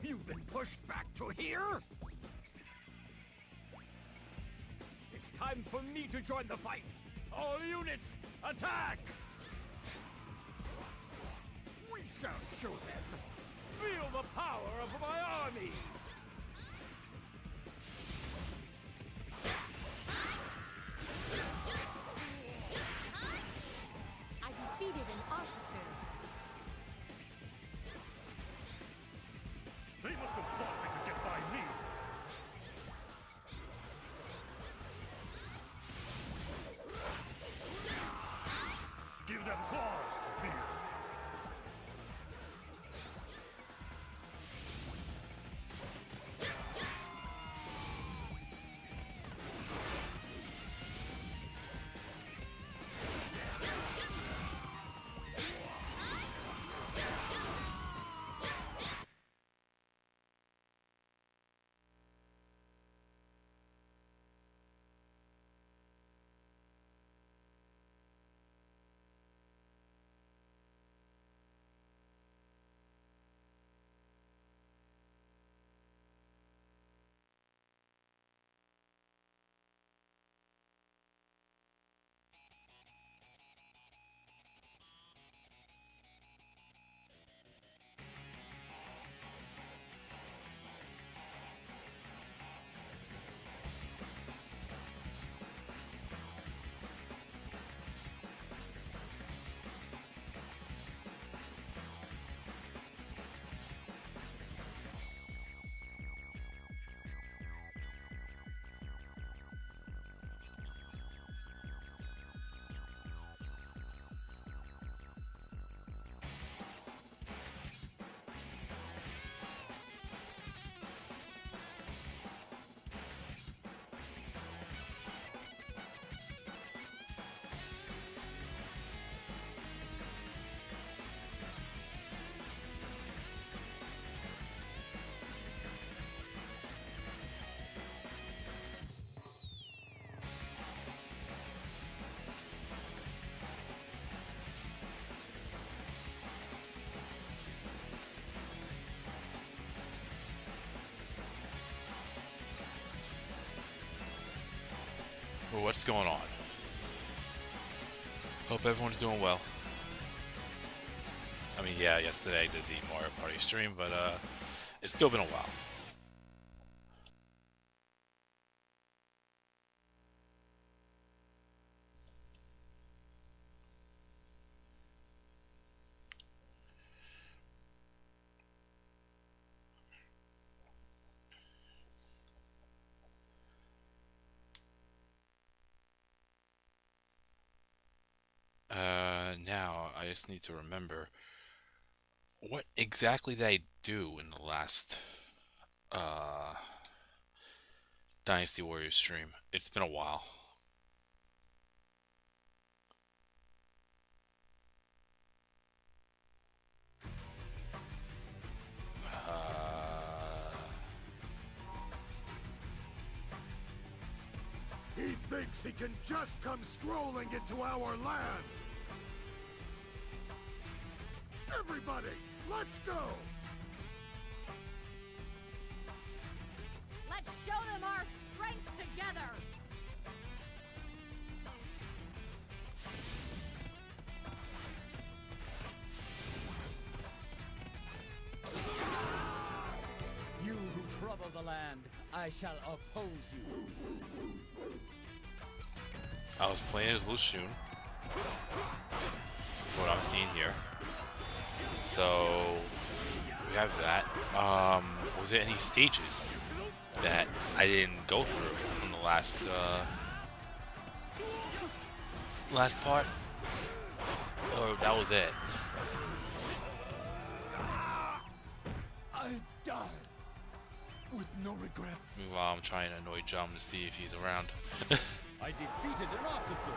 You've been pushed back to here? It's time for me to join the fight! All units, attack! We shall show them! Feel the power of my army! I defeated an officer. They must have thought they could get by me! Give them cause to fear! What's going on? Hope everyone's doing well. I mean, yeah, yesterday I did the Mario Party stream, but it's still been a while. Now I just need to remember what exactly did I do in the last Dynasty Warriors stream. It's been a while. He thinks he can just come strolling into our land! Everybody, let's go! Let's show them our strength together! You who trouble the land, I shall oppose you. I was playing as Lushun. What I'm seeing here. So we have that. Was there any stages that I didn't go through from the last part? Or that was it? I die with no regrets. Meanwhile, I'm trying to annoy Jum to see if he's around. I defeated an officer.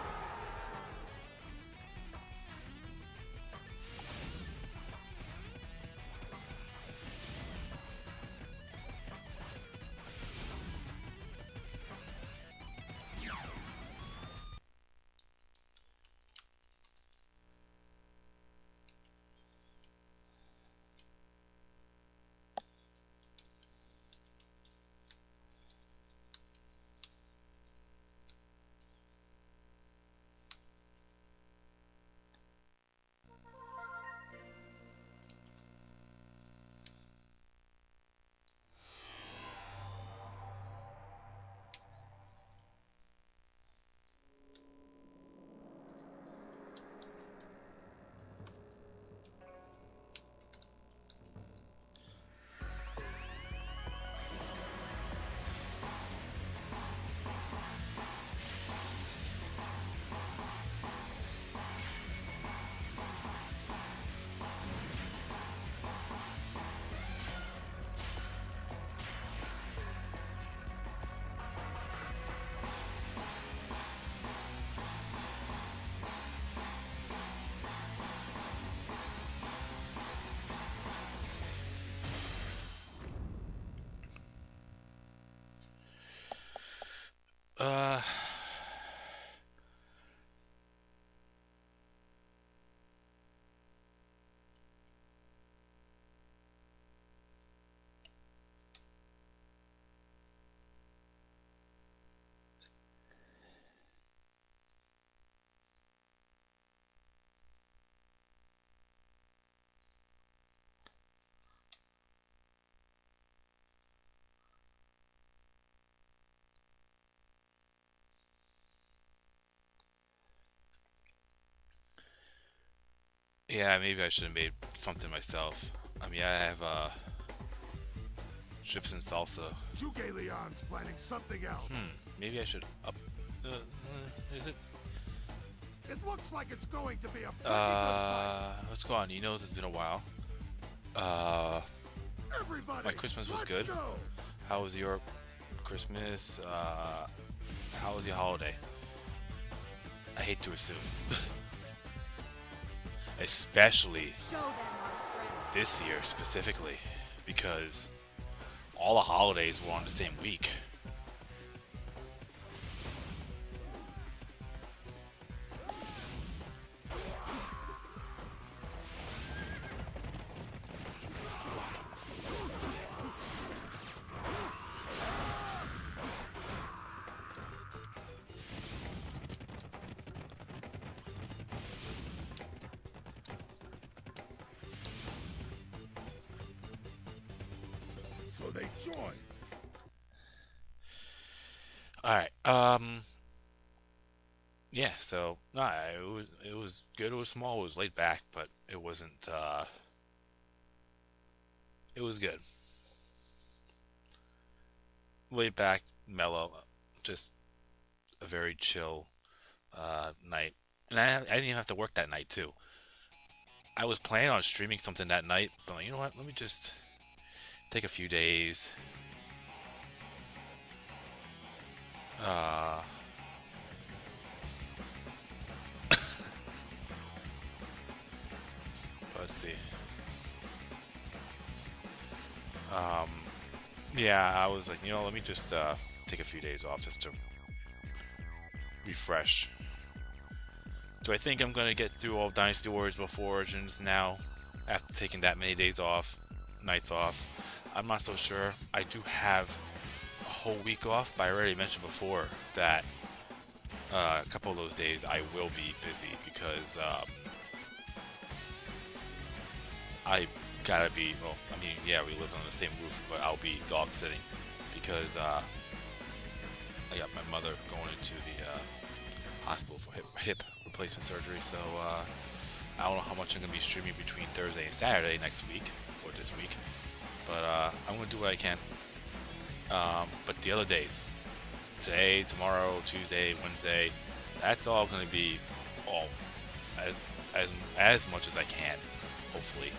Yeah, maybe I should have made something myself. I mean, I have chips and salsa. Juge Leon's planning something else. Maybe I should up. Is it? It looks like it's going to be a pretty good fight. What's going on? Ninos, it's been a while. Everybody, My Christmas was let's good. go. How was your Christmas? How was your holiday? I hate to assume. Especially Show them our strength. this year specifically, because all the holidays were on the same week. So they join. All right. Yeah. So no, it was good. It was small. It was laid back, but it wasn't. It was good. Laid back, mellow, just a very chill night. And I didn't even have to work that night too. I was planning on streaming something that night, but like, you know what? Let me just take a few days. Let's see. Yeah, I was like, you know, let me just take a few days off just to refresh. Do I think I'm gonna get through all of Dynasty Warriors before Origins now, after taking that many days off, nights off? I'm not so sure. I do have a whole week off, but I already mentioned before that a couple of those days I will be busy because I gotta be, well, I mean, yeah, we live on the same roof, but I'll be dog sitting because I got my mother going into the hospital for hip replacement surgery, so I don't know how much I'm gonna be streaming between Thursday and Saturday next week, or this week, but I'm gonna do what I can. But the other days, today, tomorrow, Tuesday, Wednesday, that's all gonna be all as much as I can, hopefully.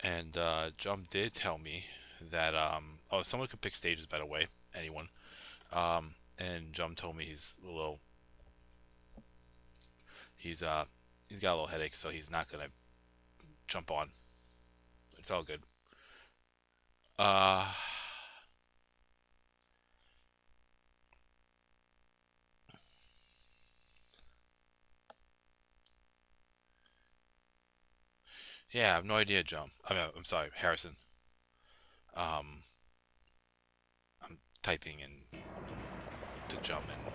And Jump did tell me that oh, someone could pick stages, by the way, anyone. And Jump told me he's got a little headache, so he's not gonna jump on. It's all good. Yeah, I have no idea, Jump. I'm sorry, Harrison. Um, I'm typing in to Jump and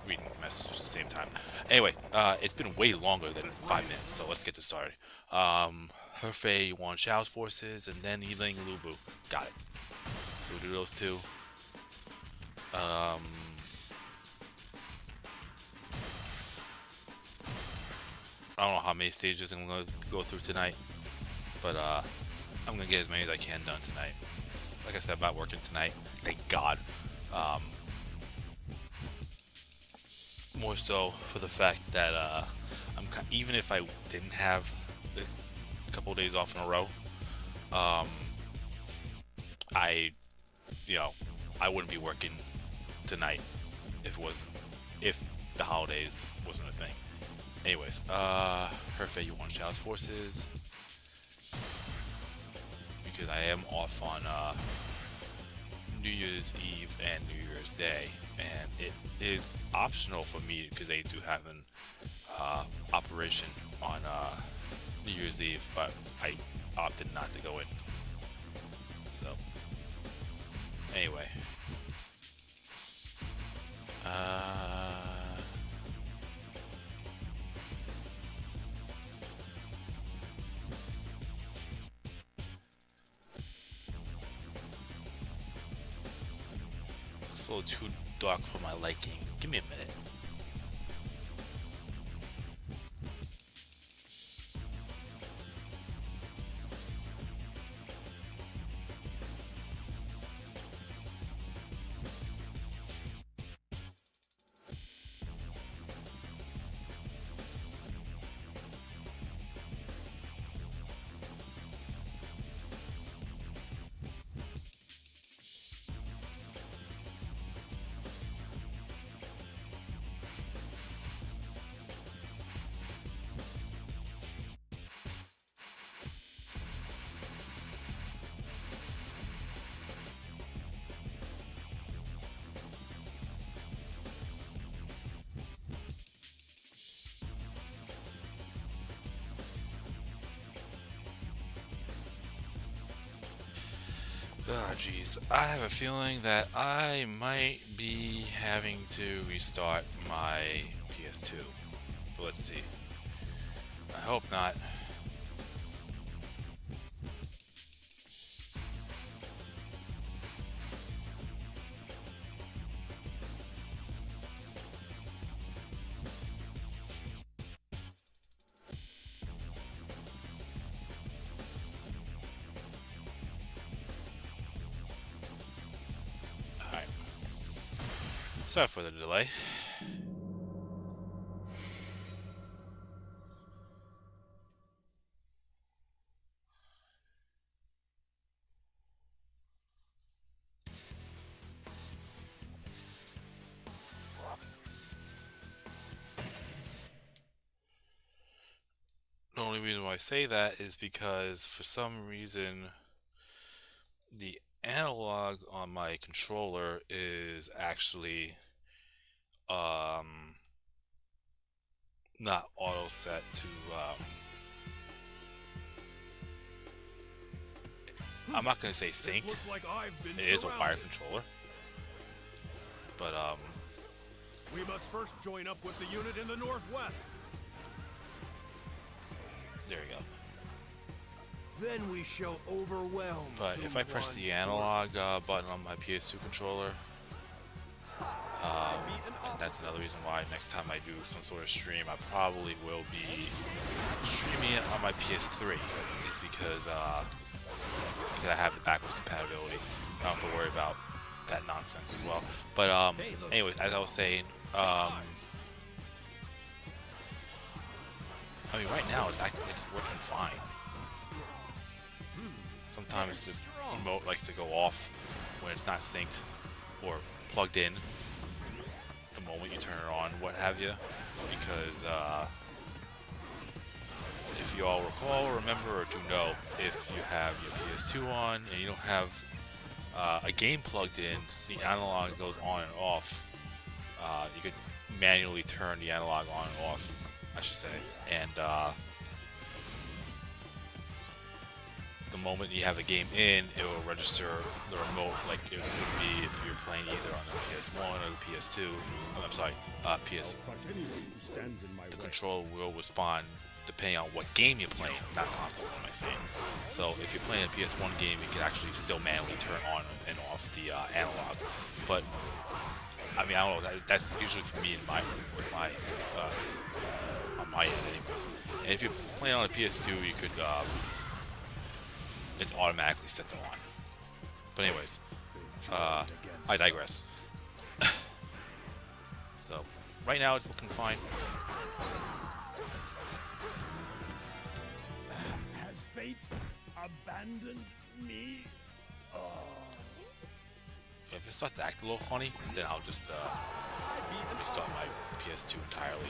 reading messages at the same time. Anyway, it's been way longer than 5 minutes, so let's get this started. Hefei won Shao's forces, and then Yiling and Lubu. Got it. So we'll do those two. I don't know how many stages I'm going to go through tonight, but I'm going to get as many as I can done tonight. Like I said, I'm not working tonight. Thank God. More so for the fact that even if I didn't have a couple of days off in a row, I wouldn't be working tonight if the holidays wasn't a thing. Anyways, Hefei, you won Shao's forces because I am off on New Year's Eve and New Year's Day, and it is optional for me because they do have an operation on New Year's Eve, but I opted not to go in. So, anyway. It's a little too dark for my liking. Give me a minute. Ah, jeez. I have a feeling that I might be having to restart my PS2. But let's see. I hope not. Alright. Sorry for the delay. The only reason why I say that is because for some reason the analog on my controller is actually not auto set to I'm not gonna say synced. Looks like I've been It is a wired surrounded. controller, but We must first join up with the unit in the northwest. there we go. Then we shall overwhelm. But if I press the analog button on my PS2 controller, and that's another reason why next time I do some sort of stream, I probably will be streaming it on my PS3, is because I have the backwards compatibility. I don't have to worry about that nonsense as well. But anyways, as I was saying, I mean, right now it's working fine. Sometimes the remote likes to go off when it's not synced or plugged in the moment you turn it on, what have you. Because if you all recall, remember, or do know, if you have your PS2 on and you don't have a game plugged in, the analog goes on and off. You could manually turn the analog on and off, I should say. And the moment you have a game in, it will register the remote like it would be if you're playing either on the PS1 or the PS2. I'm sorry, PS. The controller will respond depending on what game you're playing, not console, am I saying. So if you're playing a PS1 game, you can actually still manually turn on and off the analog. But I mean, I don't know. That's usually for me on my end, anyways. And if you're playing on a PS2, you could it's automatically set to on. But anyways, I digress. So right now it's looking fine. Has fate abandoned me? If it starts to act a little funny, then I'll just restart my PS2 entirely.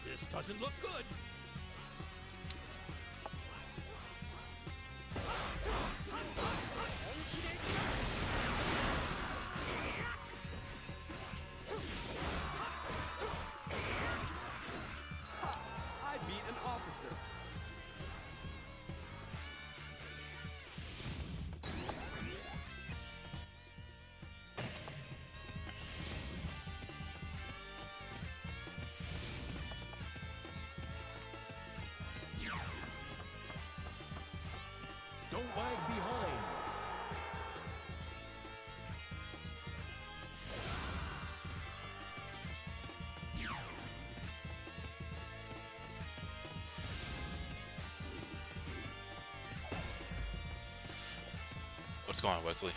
This doesn't look good. I beat an officer. Don't lag behind. What's going on, Wesley?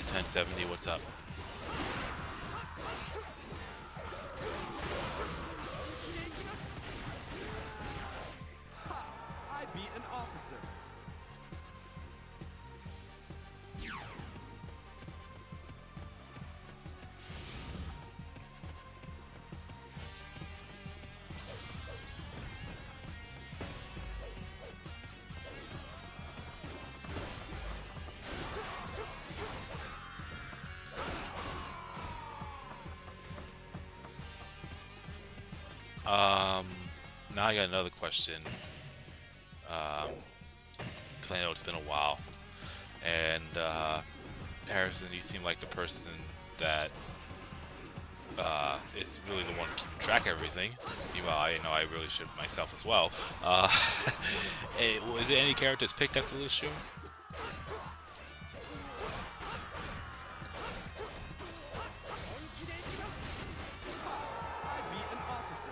1070, what's up? Ha! I beat an officer. Now I got another question. 'Cause I know it's been a while, and Harrison, you seem like the person that is really the one keeping track of everything. Meanwhile, I know I really should myself as well. Was there any characters picked after this show? I beat an officer.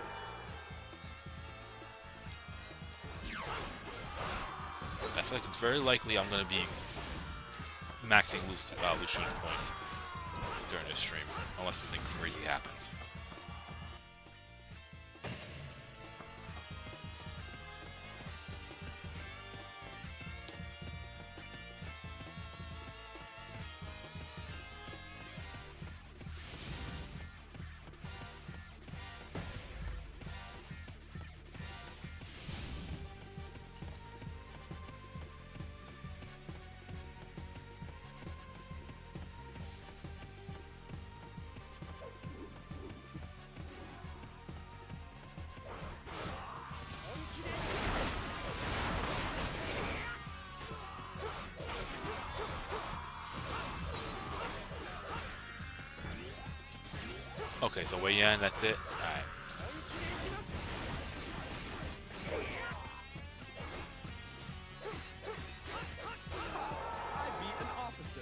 I feel like it's very likely I'm going to be maxing Lucian's points during this stream, unless something crazy happens. Okay, so Wei Yan, that's it? Alright. I beat an officer.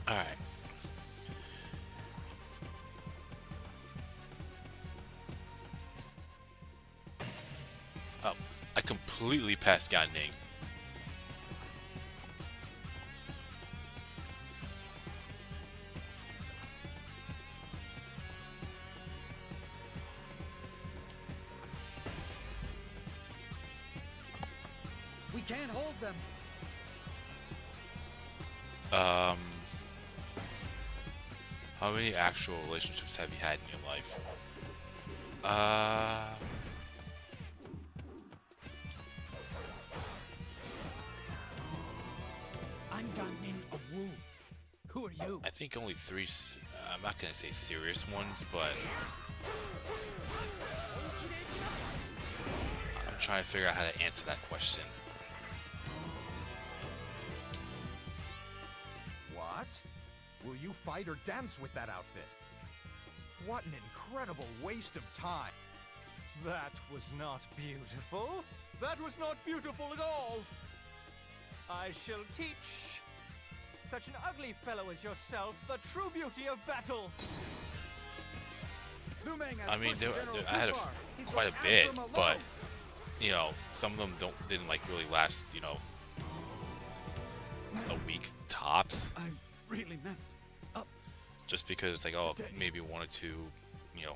Alright. Oh, I completely passed Gan Ning. We can't hold them. How many actual relationships have you had in your life? I'm Nin of Wu. Who are you? I think only three. I'm not gonna say serious ones, but I'm trying to figure out how to answer that question. What? Will you fight or dance with that outfit? What an incredible waste of time. That was not beautiful. That was not beautiful at all. I shall teach such an ugly fellow as yourself the true beauty of battle. I mean, I had quite a bit, but you know, some of them didn't like really last. You know, a week tops. I really messed up. Just because it's like, oh, maybe one or two, you know,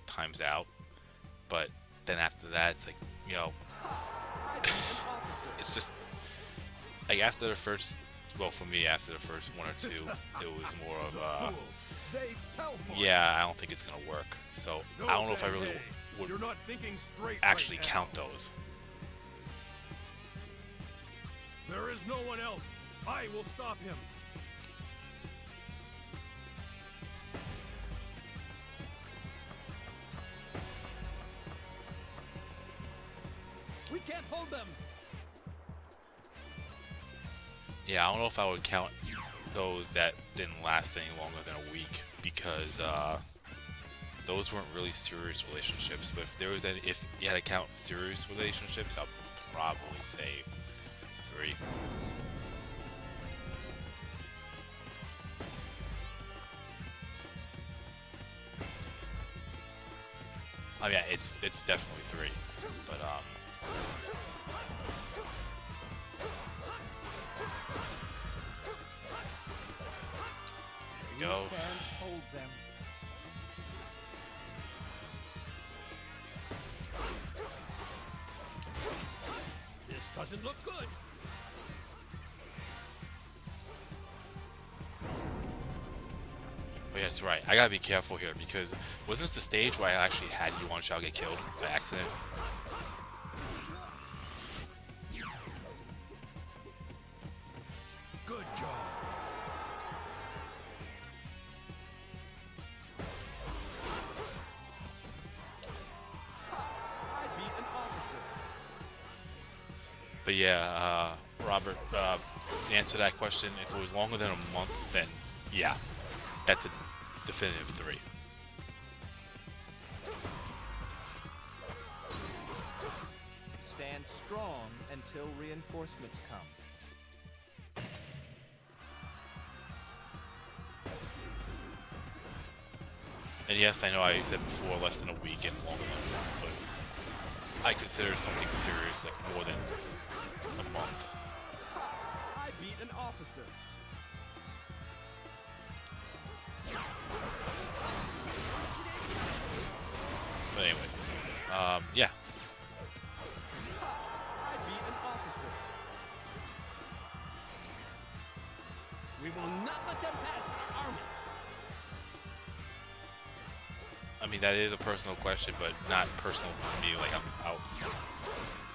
times out. But then after that, it's like, you know, it's just like after the first, well, for me, after the first one or two, it was more of They fell for it. yeah, I don't think it's gonna work. So I don't know if I really would You're not thinking straight actually right count now. those. There is no one else. I will stop him. We can't hold them. Yeah, I don't know if I would count those that didn't last any longer than a week because those weren't really serious relationships. But if you had to count serious relationships, I'll probably say 3. I mean, it's definitely 3, but there we go. We can't hold them. This doesn't look good. But yeah, that's right. I gotta be careful here because wasn't this the stage where I actually had Yuan Shao get killed by accident? Good job. I beat an officer. But yeah, Robert, to answer that question, if it was longer than a month, then yeah, that's a definitive 3. Stand strong until reinforcements come. And yes, I know I said before less than a week and longer than a month, but I consider something serious like more than a month. I beat an officer. But anyways, yeah. I beat an officer. We will not let them pass our army. I mean, that is a personal question, but not personal for me. Like,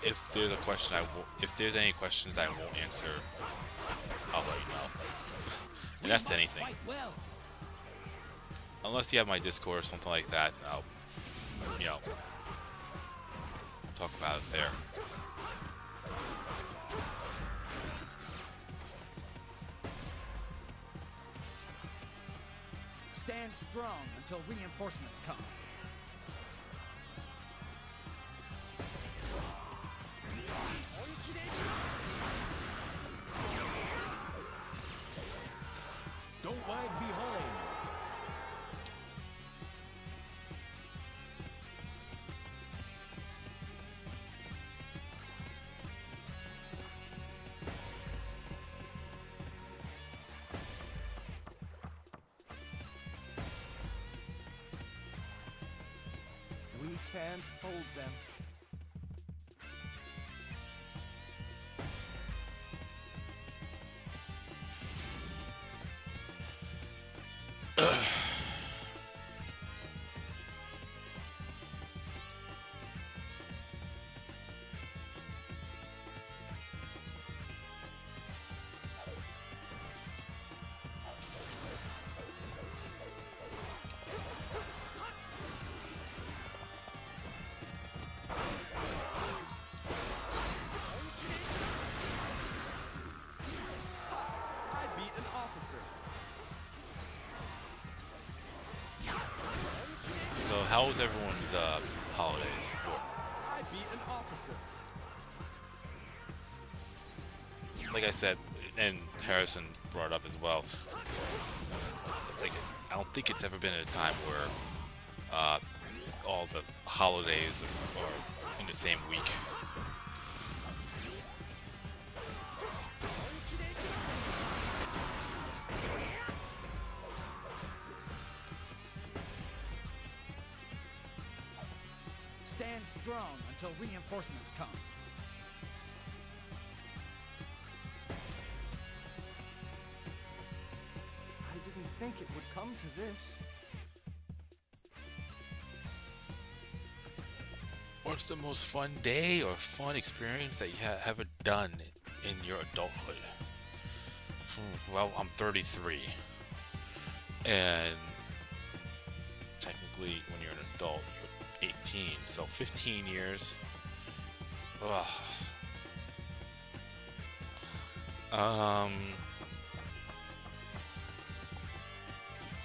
if there's a question, if there's any questions I won't answer, I'll let you know. And that's anything. Fight well. Unless you have my Discord or something like that, then I'll talk about it there. Stand strong until reinforcements come. Don't lag behind. We can't hold them. I beat an officer. So, how was everyone's holidays? I beat an officer. Like I said, and Harrison brought up as well. Like, I don't think it's ever been a time where all the holidays are in the same week. Stand strong until reinforcements come. come to this. What's the most fun day or fun experience that you have ever done in your adulthood? Well, I'm 33, and technically, when you're an adult, you're 18. So 15 years. Ugh.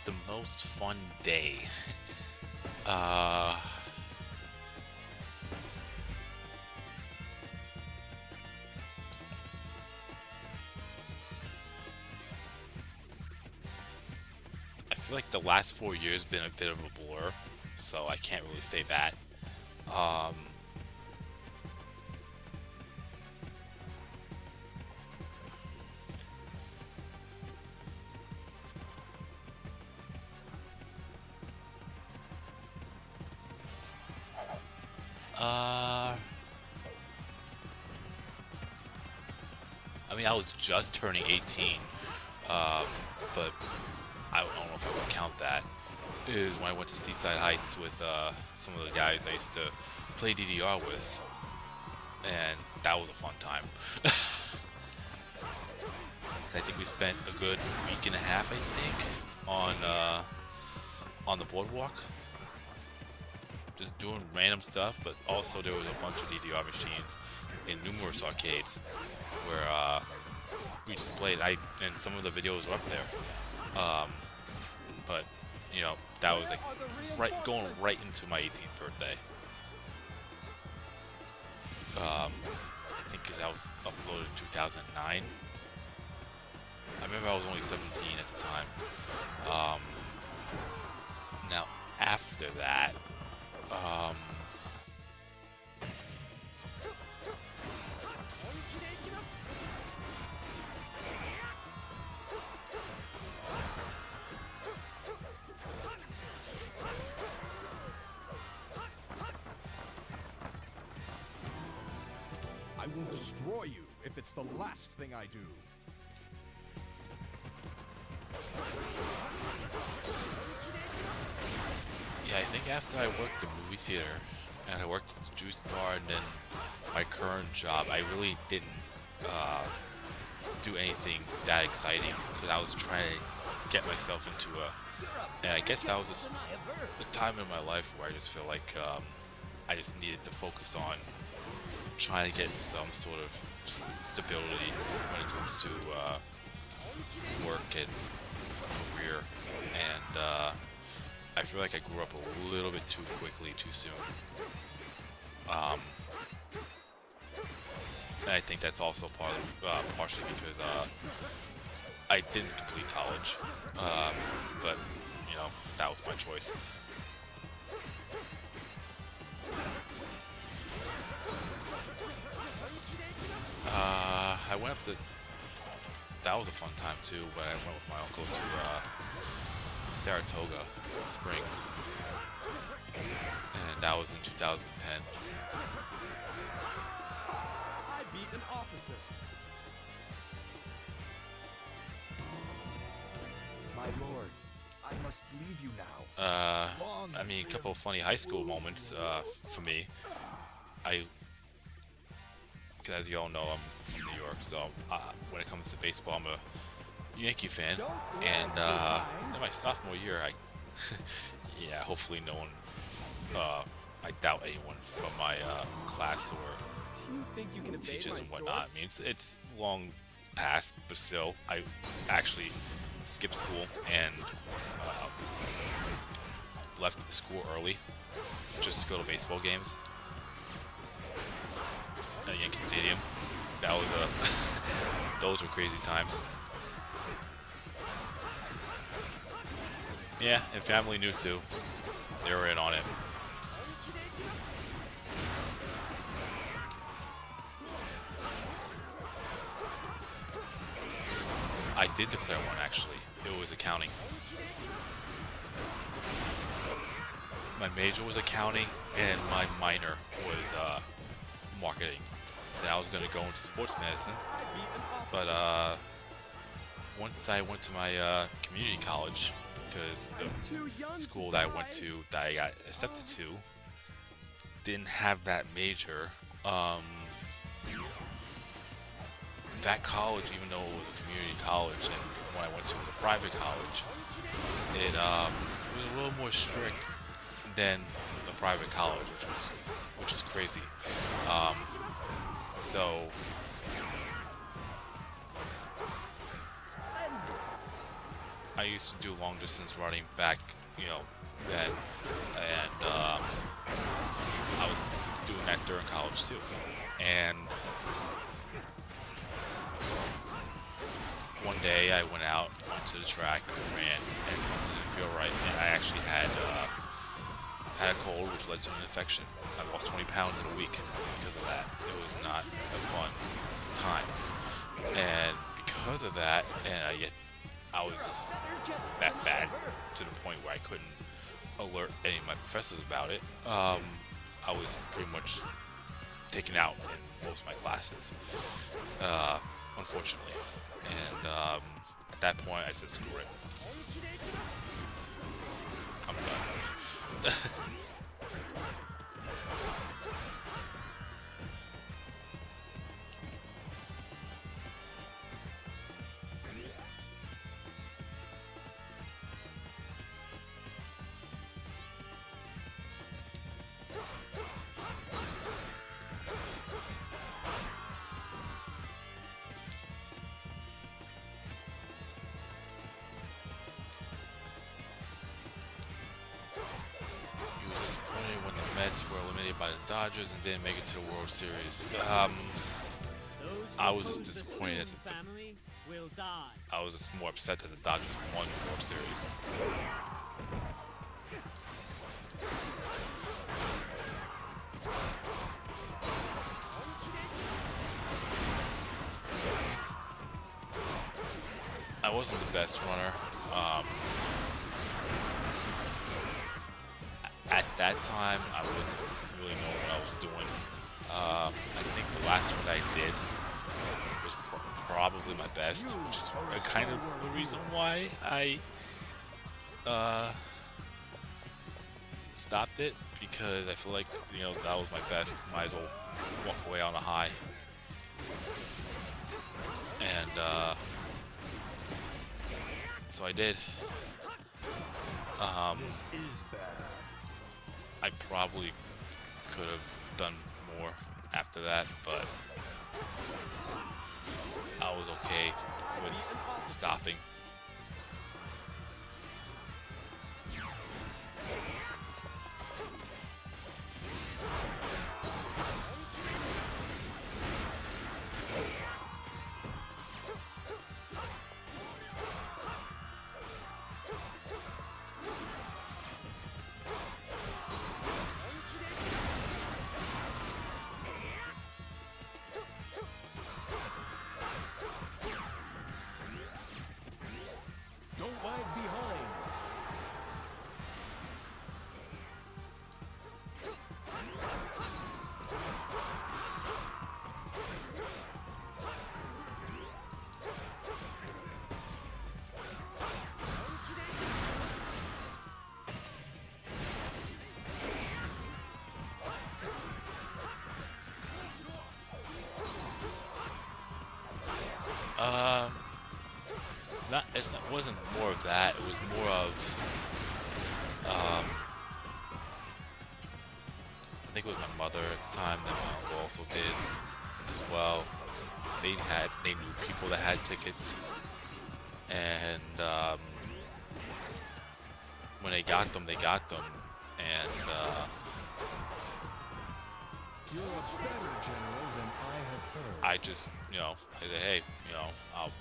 The most fun day. I feel like the last 4 years been a bit of a blur, so I can't really say that. I mean, I was just turning 18, but I don't know if I would count that. Is when I went to Seaside Heights with some of the guys I used to play DDR with, and that was a fun time. I think we spent a good week and a half, I think, on the boardwalk, just doing random stuff. But also there was a bunch of DDR machines in numerous arcades where we just played. And some of the videos were up there. But you know, that was like going right into my 18th birthday. I think because I was uploaded in 2009. I remember I was only 17 at the time. Now after that, I will destroy you if it's the last thing I do. yeah, I think after I worked the movie theater and I worked at the juice bar and then my current job, I really didn't do anything that exciting because I was trying to get myself into and I guess that was just a time in my life where I just feel like I just needed to focus on trying to get some sort of stability when it comes to work and career, and I feel like I grew up a little bit too quickly, too soon. And I think that's also partially because I didn't complete college, but you know, that was my choice. I went up to. That was a fun time too. But I went with my uncle to Saratoga Springs, and that was in 2010. I beat an officer. My lord, I must leave you now. I mean, a couple of funny high school moments for me. As you all know, I'm from New York, so when it comes to baseball, I'm a Yankee fan. And in my sophomore year, yeah, hopefully no one, I doubt anyone from my class or teachers and whatnot. I mean, it's long past, but still, I actually skipped school and left school early just to go to baseball games at Yankee Stadium. That was those were crazy times. Yeah, and family knew too. They were in on it. I did declare one actually. It was accounting. My major was accounting and my minor was marketing. Then I was going to go into sports medicine, but once I went to my community college, because the school that I went to, that I got accepted to, didn't have that major. That college, even though it was a community college, and when I went to the private college, it was a little more strict than the private college, which is crazy. So I used to do long distance running back, then, and I was doing that during college too. And one day I went out onto the track and ran, and something didn't feel right, and I actually had a cold, which led to an infection. I lost 20 pounds in a week because of that. It was not a fun time, and because of that, and I was just that bad to the point where I couldn't alert any of my professors about it. I was pretty much taken out in most of my classes, unfortunately. And at that point, I said, screw it. I'm done. Disappointed when the Mets were eliminated by the Dodgers and didn't make it to the World Series. I was just disappointed. I was just more upset that the Dodgers won the World Series. I wasn't the best runner. At that time, I wasn't really knowing what I was doing. I think the last one I did was probably my best, which is kind of the reason why I stopped it, because I feel like, that was my best. Might as well walk away on a high. And so I did. This is bad. I probably could have done more after that, but I was okay with stopping. Don't lag behind. It wasn't more of that. It was more of, I think it was my mother at the time, that my uncle also did as well. They knew people that had tickets, and when they got them, and You're a better general than I have heard. I just, I said, hey, I'll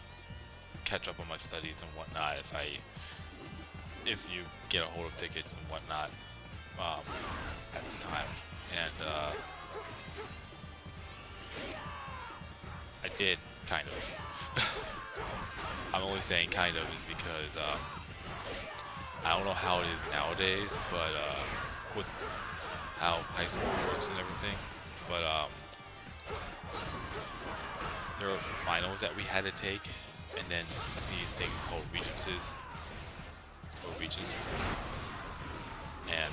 catch up on my studies and whatnot if you get a hold of tickets and whatnot at the time. And I did, kind of. I'm only saying kind of is because I don't know how it is nowadays, but with how high school works and everything, but there were finals that we had to take, and then these things called regencies, or Regents. And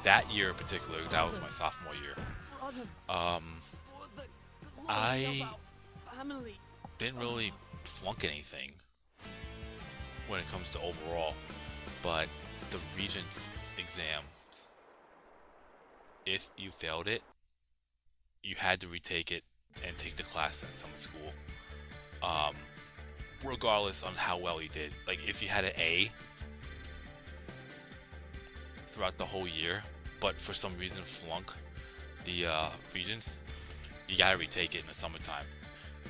that year in particular, that was my sophomore year. I didn't really flunk anything when it comes to overall, but the Regents exams, if you failed it, you had to retake it and take the class in summer school, regardless on how well you did. Like, if you had an A throughout the whole year, but for some reason flunk the Regents, you gotta retake it in the summertime,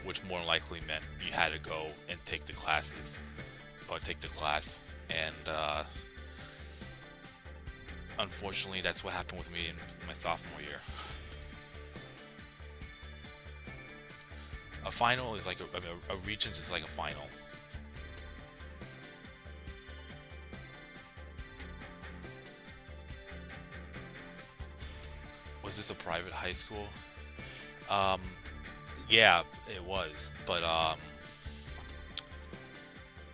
which more than likely meant you had to go and take the classes, or take the class. And unfortunately, that's what happened with me in my sophomore year. A final is like a Regents is like a final. Was this a private high school? Yeah, it was, but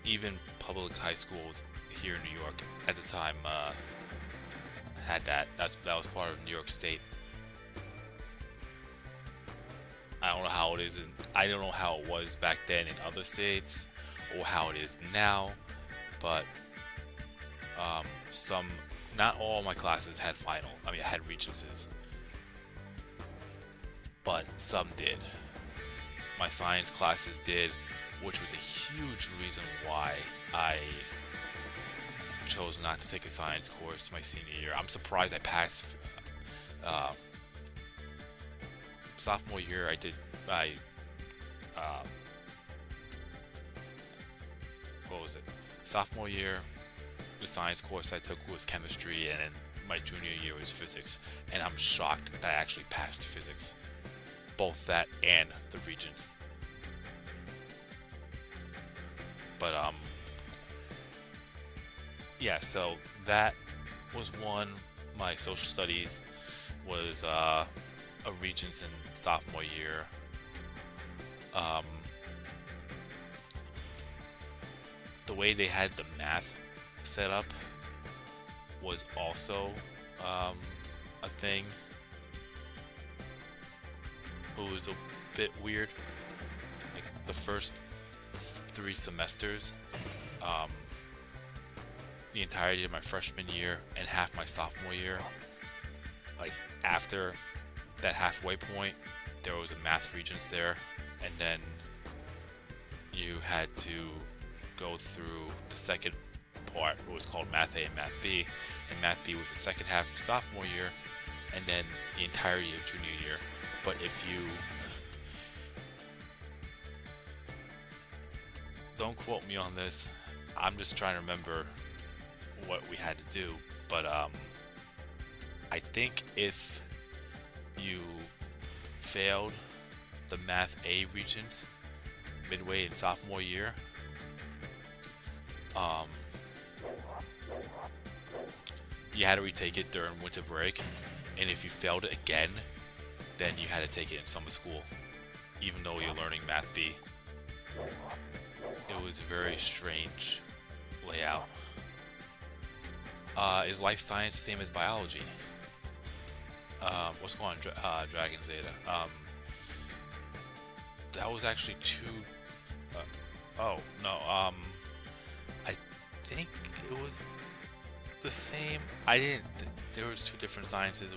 even public high schools here in New York at the time had that. That was part of New York State. I don't know how it is, I don't know how it was back then in other states or how it is now, but not all my classes had had Regencies, but some did. My science classes did, which was a huge reason why I chose not to take a science course my senior year. I'm surprised I passed. Sophomore year, what was it? Sophomore year, the science course I took was chemistry, and then my junior year was physics. And I'm shocked that I actually passed physics, both that and the Regents. But yeah, so that was one. My social studies was a Regents in sophomore year. The way they had the math set up was also a thing. It was a bit weird. Like the first 3 semesters, the entirety of my freshman year and half my sophomore year, like after that halfway point, there was a math Regents there, and then you had to go through the second part. It was called Math A and Math B, and Math B was the second half of sophomore year, and then the entirety of junior year. But if you don't quote me on this, I'm just trying to remember what we had to do, but I think if you failed the Math A Regents midway in sophomore year, you had to retake it during winter break, and if you failed it again, then you had to take it in summer school, even though you're learning Math B. It was a very strange layout. Is life science the same as biology? What's going on, Dragon Zeta? That was actually two. Oh no. I think it was the same. I didn't. There was 2 different sciences.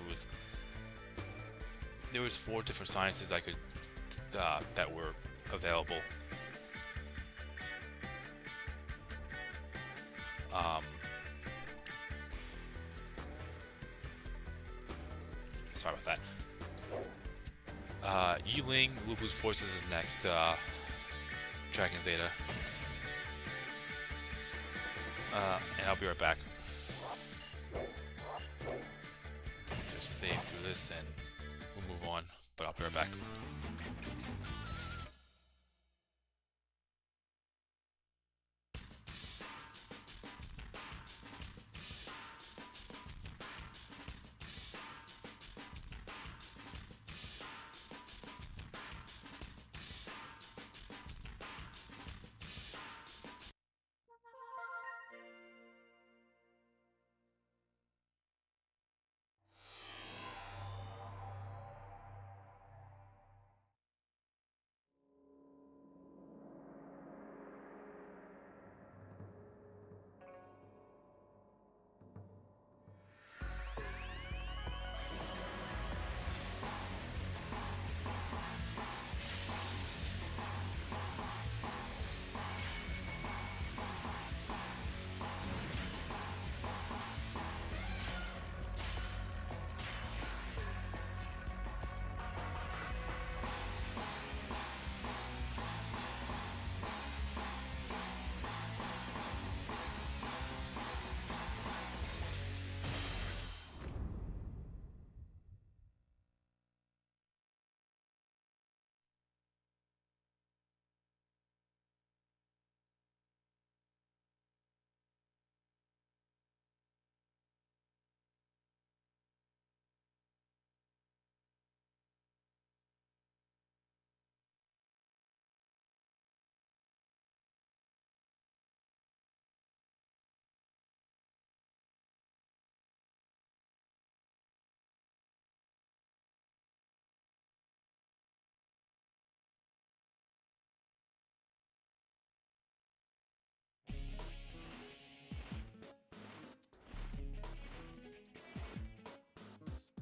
There was 4 different sciences I could that were available. Sorry about that. Yiling, Lubu's Forces is next. Dragon Zeta. And I'll be right back. Just save through this and we'll move on, but I'll be right back.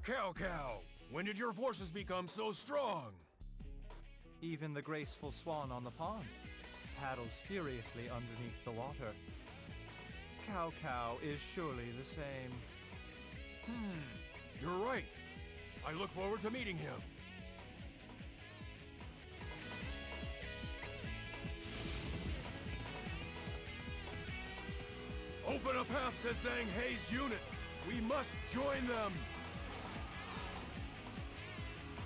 Cow Cow, when did your forces become so strong? Even the graceful swan on the pond paddles furiously underneath the water. Cow Cow is surely the same. You're right. I look forward to meeting him. Open a path to Zhang Hei's unit. We must join them.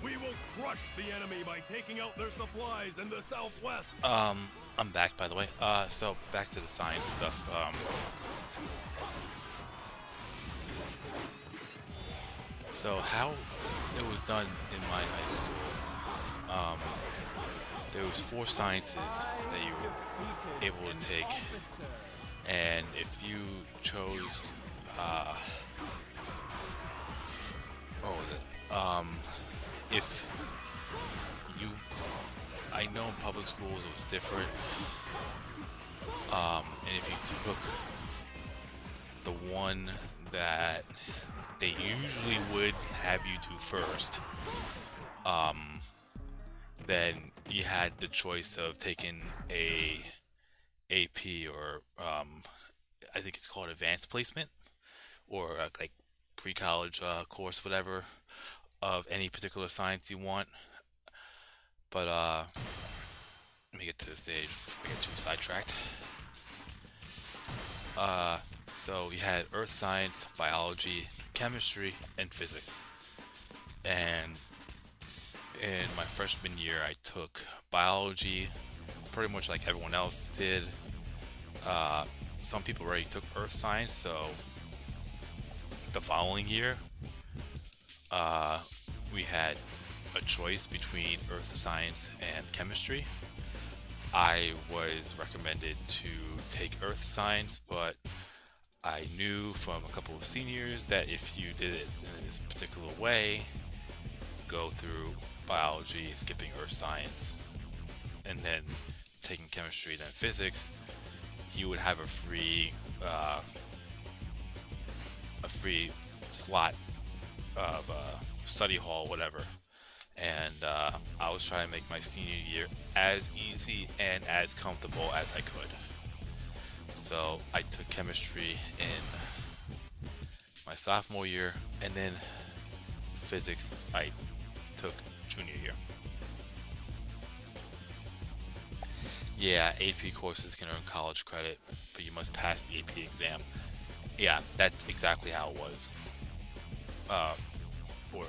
We will crush the enemy by taking out their supplies in the southwest. I'm back, by the way. So back to the science stuff. So how it was done in my high school, there was 4 sciences that you were able to take, and if you chose, what was it? If you, I know in public schools it was different, and if you took the one that they usually would have you do first, then you had the choice of taking a AP or I think it's called advanced placement, or like pre-college course, whatever, of any particular science you want. But let me get to the stage before I get too sidetracked. So you had earth science, biology, chemistry, and physics. And in my freshman year, I took biology, pretty much like everyone else did. Some people already took earth science, so the following year, we had a choice between earth science and chemistry. I was recommended to take earth science, but I knew from a couple of seniors that if you did it in this particular way, go through biology, skipping earth science, and then taking chemistry, then physics, you would have a free slot of study hall, whatever. And I was trying to make my senior year as easy and as comfortable as I could. So I took chemistry in my sophomore year, and then physics I took junior year. Yeah, AP courses can earn college credit, but you must pass the AP exam. Yeah, that's exactly how it was. Or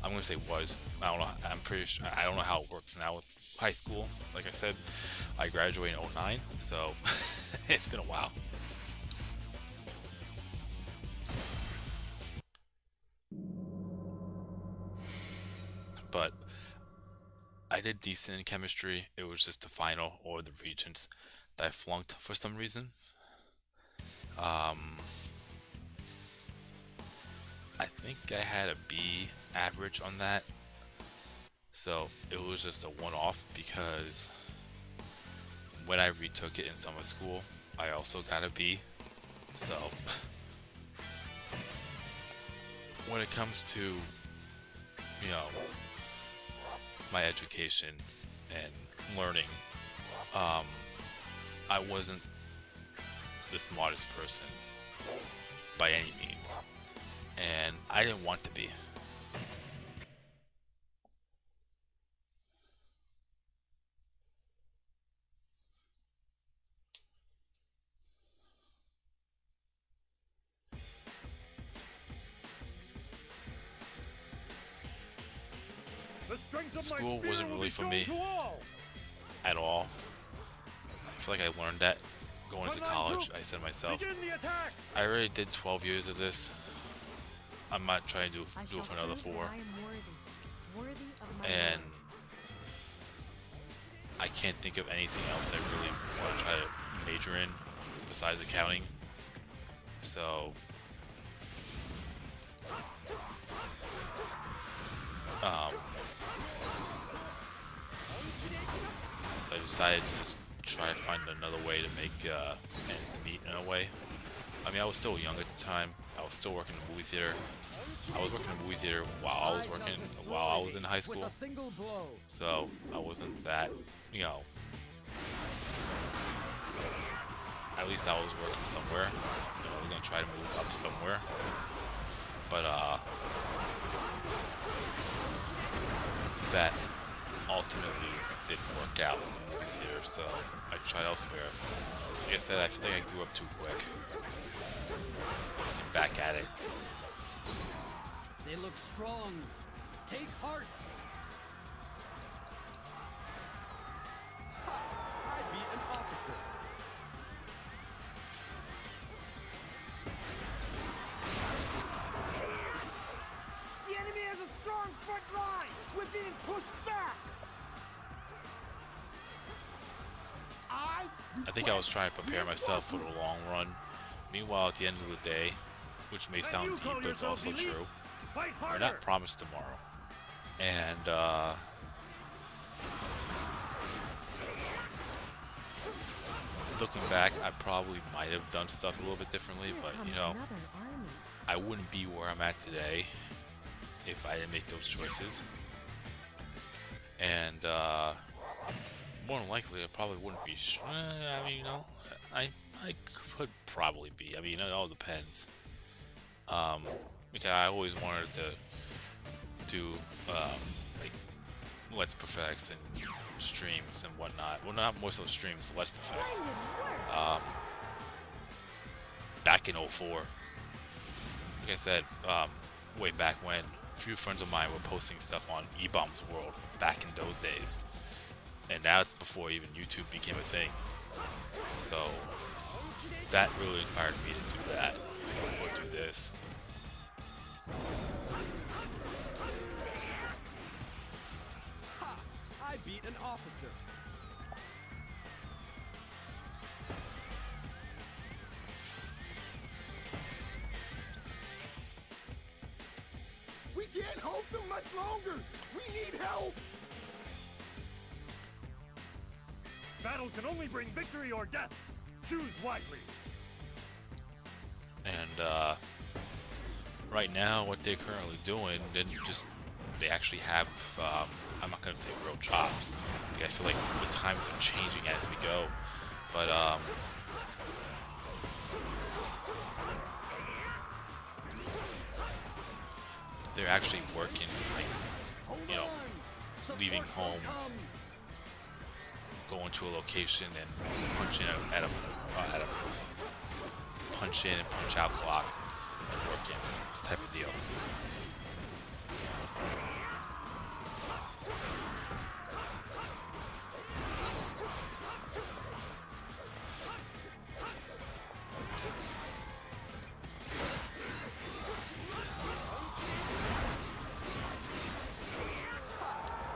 I'm gonna say was. I don't know. I'm pretty sure. I don't know how it works now with high school. Like I said, I graduated in 2009, so it's been a while. But I did decent in chemistry. It was just the final or the regents that I flunked for some reason. I think I had a B average on that. So it was just a one-off, because when I retook it in summer school, I also got a B. So when it comes to, you know, my education and learning, I wasn't the smartest person by any means, and I didn't want to be. School wasn't really for me at all. I feel like I learned that going to college. I said to myself, I already did 12 years of this. I'm not trying to do it for another 4. And I can't think of anything else I really want to try to major in besides accounting. So so I decided to just try to find another way to make ends meet in a way. I mean, I was still young at the time. I was still working in the movie theater. I was working in the movie theater while I was in high school. So I wasn't that, you know. At least I was working somewhere. You know, I was gonna try to move up somewhere. But that ultimately didn't work out with the movie theater, so I tried elsewhere. Like I said, I think I grew up too quick. Looking back at it. They look strong. Take heart. I beat an officer. The enemy has a strong front line! We're being pushed back! I think I was trying to prepare myself for the long run. Meanwhile, at the end of the day, which may sound deep, but it's also true, we're not promised tomorrow. And, looking back, I probably might have done stuff a little bit differently, but, you know, I wouldn't be where I'm at today if I didn't make those choices. And, more than likely, I probably wouldn't be. I mean, you know, I could probably be. I mean, it all depends. Because I always wanted to do like Let's Perfects and streams and whatnot. Well, not more so streams, Let's Perfects. Back in 04, like I said, way back when, a few friends of mine were posting stuff on E-Bomb's World back in those days. And now it's before even YouTube became a thing. So that really inspired me to do that, or do this. Ha! I beat an officer. We can't hold them much longer! We need help! Battle can only bring victory or death. Choose wisely. And right now, what they're currently doing, they actually have, I'm not gonna say real jobs. I feel like the times are changing as we go, but they're actually working, like, you know, leaving home, going to a location and punching at a punch in and punch out clock and working type of deal.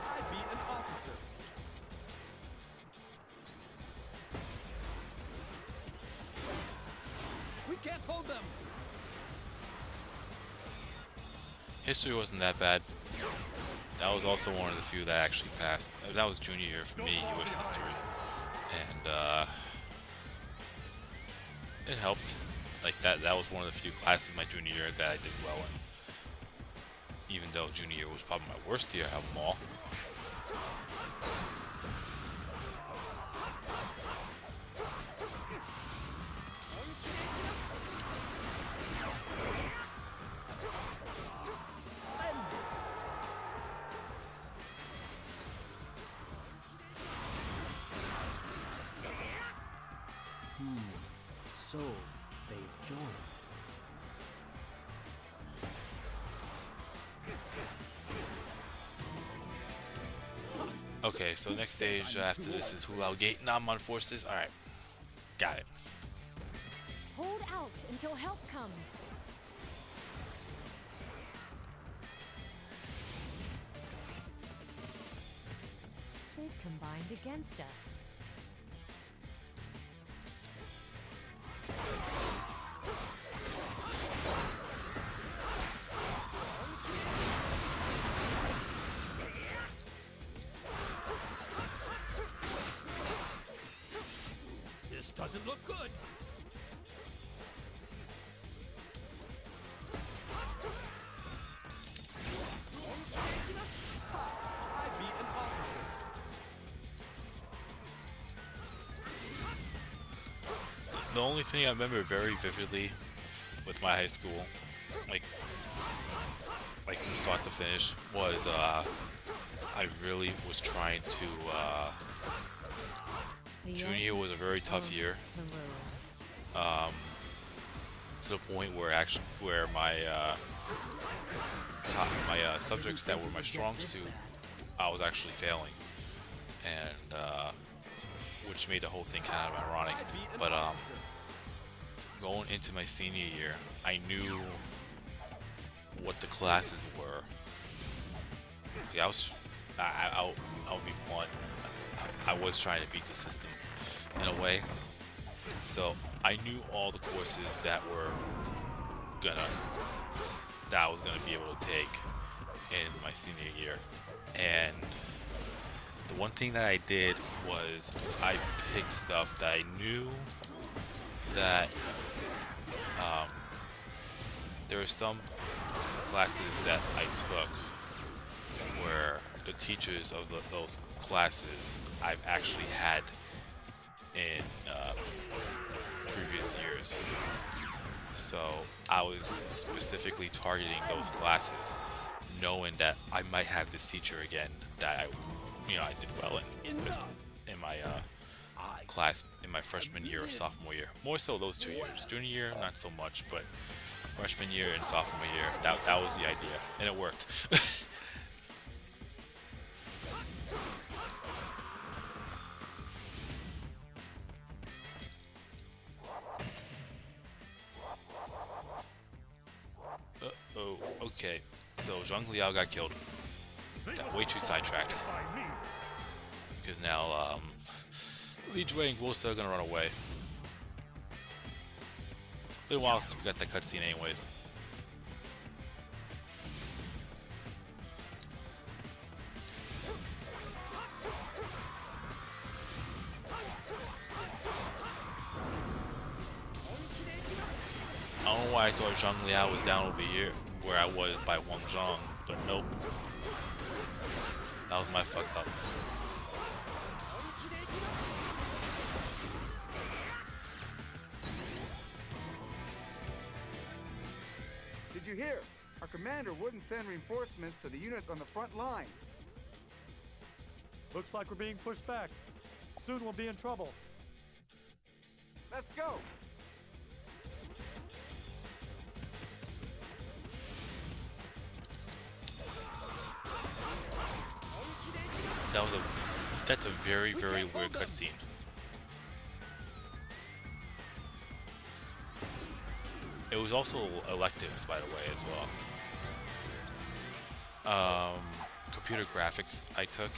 I beat an officer. We can't hold them. History wasn't that bad. That was also one of the few that actually passed. That was junior year for me, U.S. history, and it helped. Like that was one of the few classes my junior year that I did well in. Even though junior year was probably my worst year out of them all. So they've joined. Okay, so next stage after this is Hulao Gate. Now I'm on forces. Alright. Got it. Hold out until help comes. They've combined against us. This doesn't look good. The only thing I remember very vividly with my high school, like from start to finish, was I really was trying to. Junior year was a very tough year. To the point where my subjects that were my strong suit, I was actually failing, and which made the whole thing kind of ironic. But going into my senior year, I knew what the classes were. Like I'll be blunt. I was trying to beat the system in a way. So I knew all the courses that I was gonna be able to take in my senior year. And the one thing that I did was I picked stuff that I knew that there were some classes that I took where the teachers of those classes I've actually had in previous years. So I was specifically targeting those classes, knowing that I might have this teacher again that I did well in my class in my freshman year or sophomore year. More so those 2 years. Junior year, not so much, but freshman year and sophomore year, that was the idea, and it worked. Oh, okay. So Zhang Liao got killed. Got way too sidetracked. Because now, Li Jue and Guo Se are gonna run away. Been a while since we got that cutscene anyways. I don't know why I thought Zhang Liao was down over here, where I was by Wang Zhang, but nope. That was my fuck up. Did you hear? Our commander wouldn't send reinforcements to the units on the front line. Looks like we're being pushed back. Soon we'll be in trouble. Let's go! That's a very, very weird cutscene. It was also electives, by the way, as well. Computer graphics I took.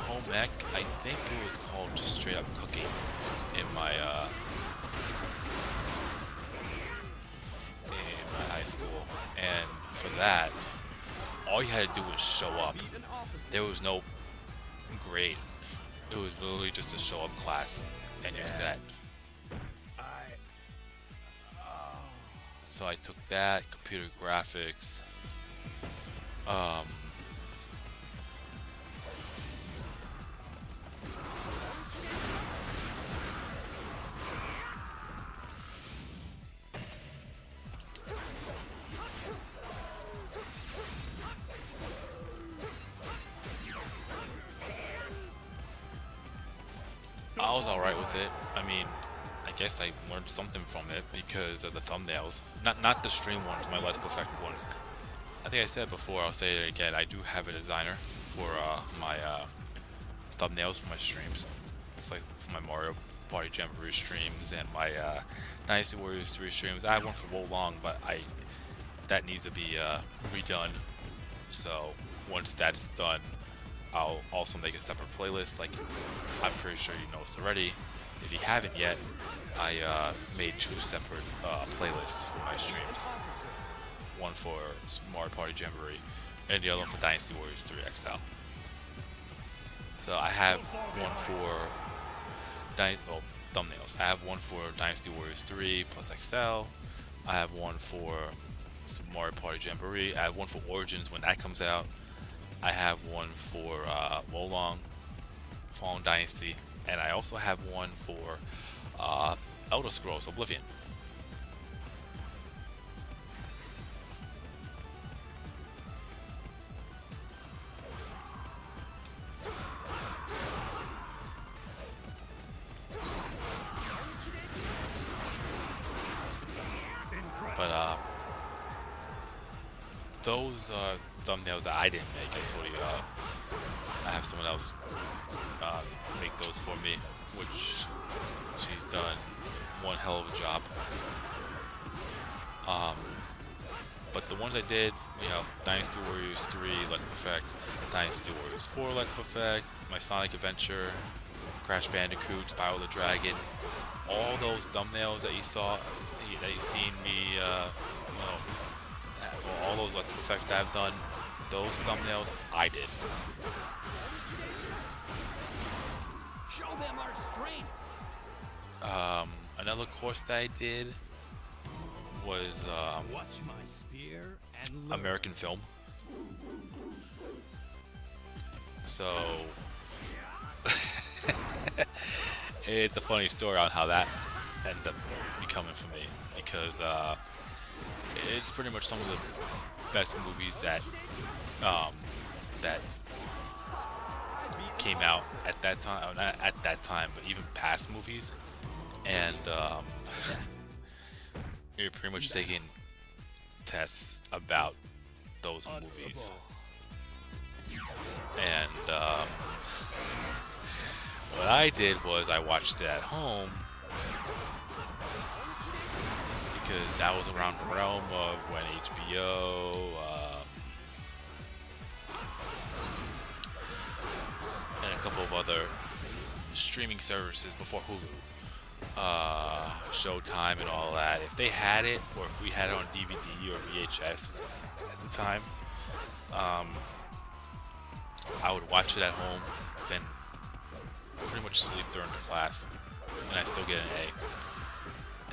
Home ec, I think it was called just straight up cooking in my high school, and for that, all you had to do was show up. There was no grade. It was literally just a show up class, and you're set. So I took that, computer graphics. I was alright with it. I mean, I guess I learned something from it because of the thumbnails. Not the stream ones, my less perfected ones. I think I said before, I'll say it again, I do have a designer for my thumbnails for my streams. Like for my Mario Party Jamboree streams and my Dynasty Warriors 3 streams. I have one for Wolong, but that needs to be redone. So once that's done, I'll also make a separate playlist. Like, I'm pretty sure you know this already. If you haven't yet, I made 2 separate playlists for my streams. One for Mario Party Jamboree, and the other one for Dynasty Warriors 3 XL. So I have one for thumbnails. I have one for Dynasty Warriors 3 plus XL. I have one for Super Mario Party Jamboree. I have one for Origins when that comes out. I have one for Wolong, Fallen Dynasty, and I also have one for Elder Scrolls Oblivion. But those thumbnails that I didn't make, I told you I have someone else make those for me, which she's done one hell of a job. But the ones I did, you know, Dynasty Warriors 3 Let's Perfect, Dynasty Warriors 4 Let's Perfect, my Sonic Adventure, Crash Bandicoot, Spyro the Dragon, all those thumbnails that you saw, that you seen me, all those Let's Perfects that I've done, those thumbnails I did. Show them our strength. Another course that I did was Watch my spear and learn. American film. So it's a funny story on how that ended up becoming for me, because it's pretty much some of the best movies that that came out at that time, not at that time, but even past movies, and you're pretty much taking tests about those movies. And what I did was I watched it at home, because that was around the realm of when HBO and a couple of other streaming services before Hulu, Showtime and all that, if they had it, or if we had it on DVD or VHS at the time, I would watch it at home, then pretty much sleep during the class, and I still get an A.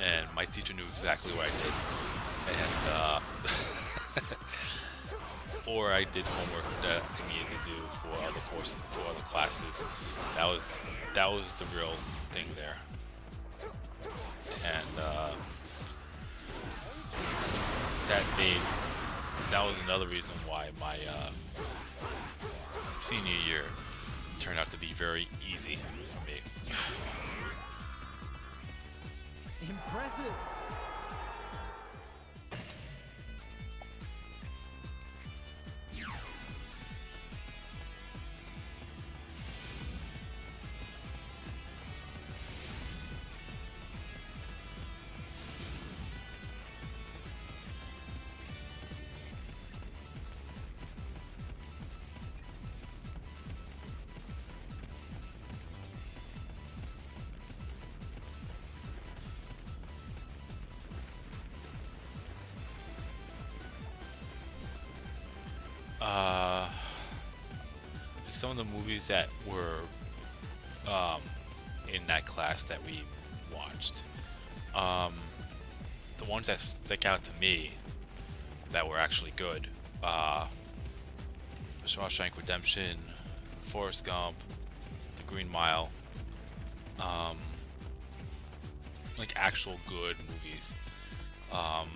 And my teacher knew exactly what I did, and or I did homework that I needed to do for other courses, for other classes. That was the real thing there, and that was another reason why my senior year turned out to be very easy for me. Impressive. Like some of the movies that were in that class that we watched, the ones that stick out to me that were actually good, Shawshank Redemption, Forrest Gump, The Green Mile, like actual good movies. I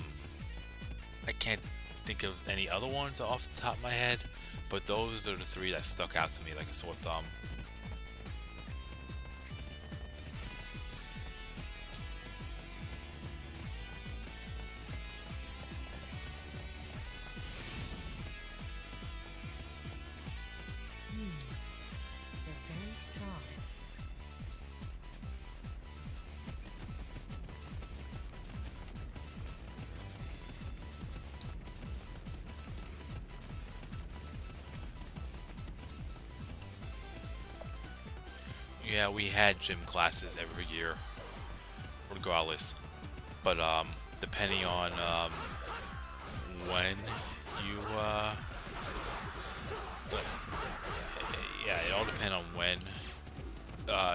can't think of any other ones off the top of my head, but those are the three that stuck out to me like a sore thumb. They're very strong. Yeah, we had gym classes every year, regardless. But depending on when you yeah, it all depends on when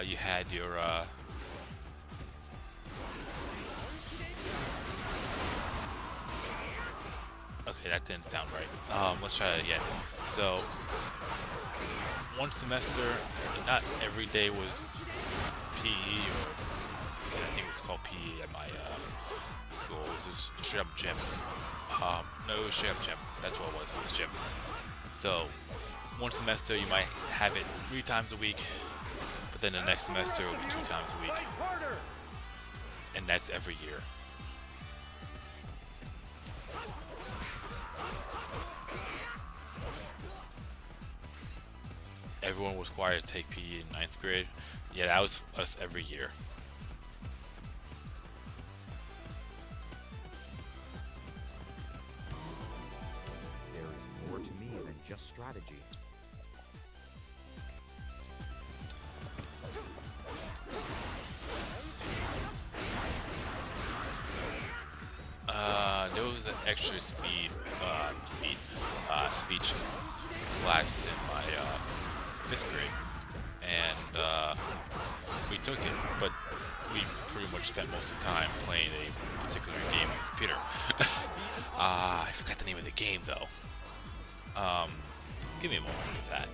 you had your okay, that didn't sound right. Let's try that again. So one semester, not every day was PE, or I think it was called PE at my school. It was just straight up gym. No, it was straight up gym. That's what it was. It was gym. So one semester you might have it 3 times a week, but then the next semester it will be 2 times a week, and that's every year. Everyone was required to take PE in 9th grade. Yeah, that was us every year. There is more to me than just strategy. There was an extra speech class in my 5th grade, and we took it, but we pretty much spent most of the time playing a particular game on the computer. I forgot the name of the game though. Give me a moment with that.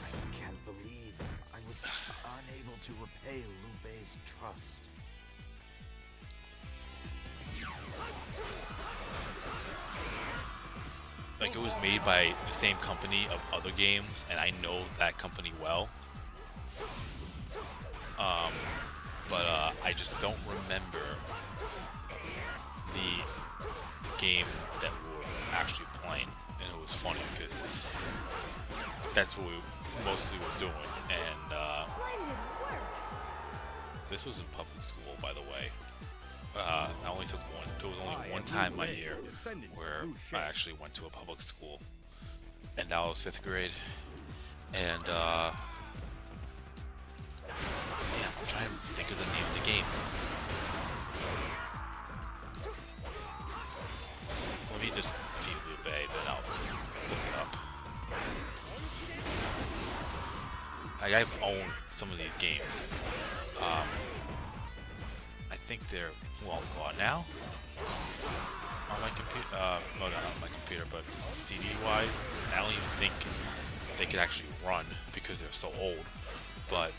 I can't believe I was unable to repay Lupe's trust. Like, it was made by the same company of other games, and I know that company well. But I just don't remember the game that we were actually playing, and it was funny because that's what we mostly were doing. And this was in public school, by the way. I only took one. There was only one time my year where I actually went to a public school, and that was 5th grade. And yeah, I'm trying to think of the name of the game. Let me just defeat Lupe, then I'll look it up. I've owned some of these games. I think they're well gone now on my computer. Well, not on my computer, but CD wise, I don't even think they could actually run because they're so old. But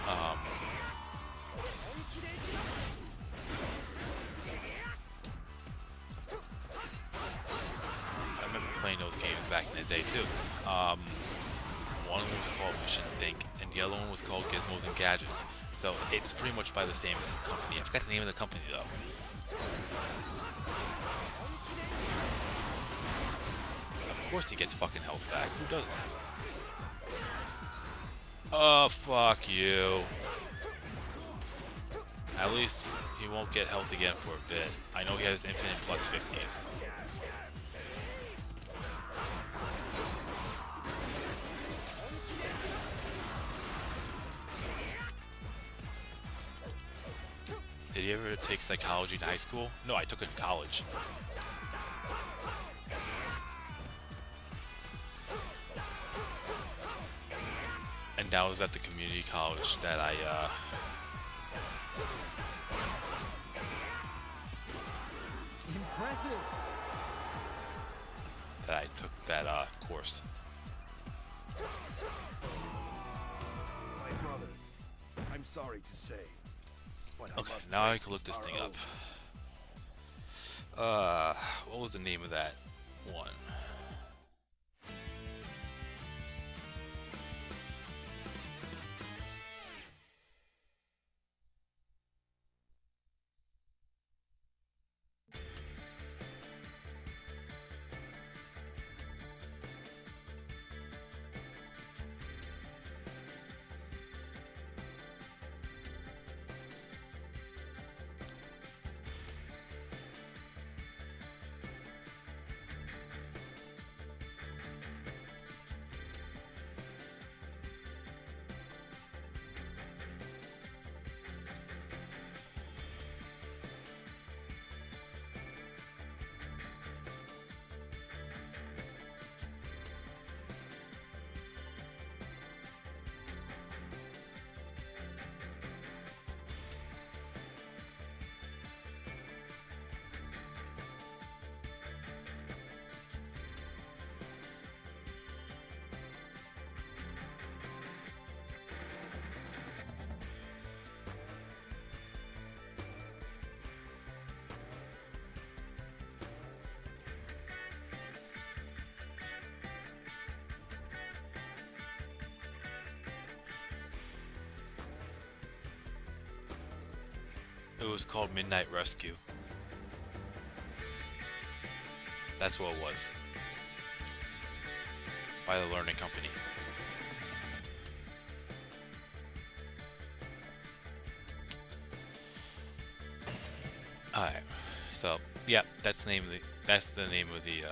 I remember playing those games back in the day too. One was called Mission Think, and the other one was called Gizmos and Gadgets. So it's pretty much by the same company. I forgot the name of the company though. Of course he gets fucking health back. Who doesn't? Oh, fuck you. At least he won't get health again for a bit. I know he has infinite plus 50s. Did you ever take psychology in high school? No, I took it in college. And that was at the community college that I Impressive. that I took that course. My brother, I'm sorry to say. Okay, now I can look this thing up. What was the name of that one? It was called Midnight Rescue. That's what it was. By the Learning Company. Alright, so yeah, that's the name of the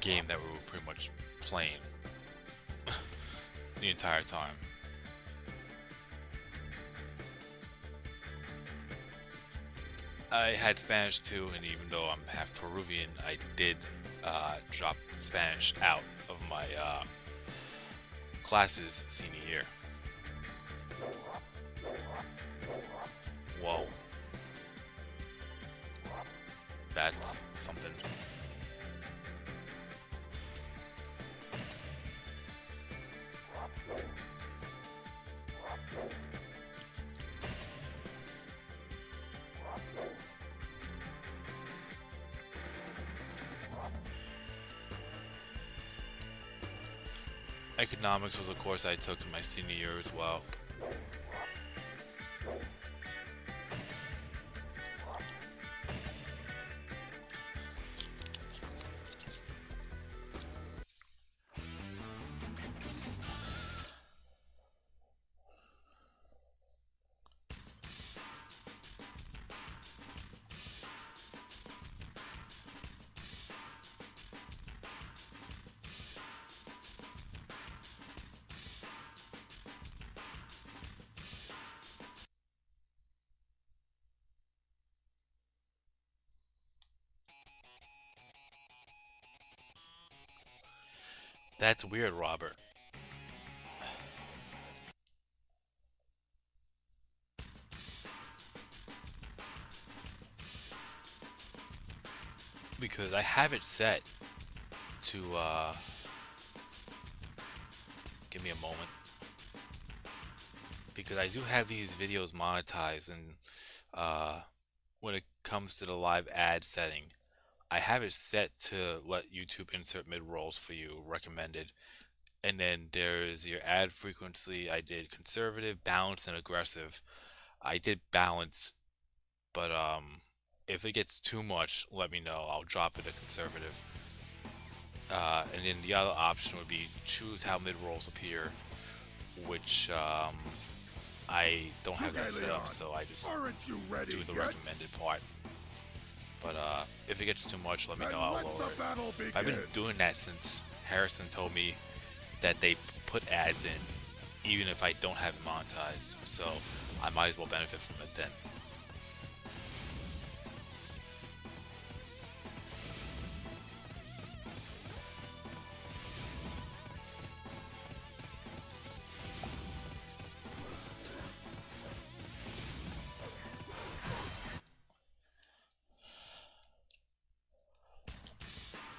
game that we were pretty much playing the entire time. I had Spanish too, and even though I'm half Peruvian, I did drop Spanish out of my classes senior year. Whoa. That's something. Economics was a course I took in my senior year as well. That's weird, Robert. Because I have it set to, give me a moment. Because I do have these videos monetized, and, when it comes to the live ad setting, I have it set to let YouTube insert mid-rolls for you, recommended. And then there's your ad frequency. I did conservative, balanced, and aggressive. I did balance, but if it gets too much, let me know. I'll drop it to conservative. And then the other option would be choose how mid-rolls appear, which I don't have that set up, so I just do the recommended part. But if it gets too much, let me know. I'll lower it. I've been doing that since Harrison told me that they put ads in, even if I don't have it monetized. So I might as well benefit from it then.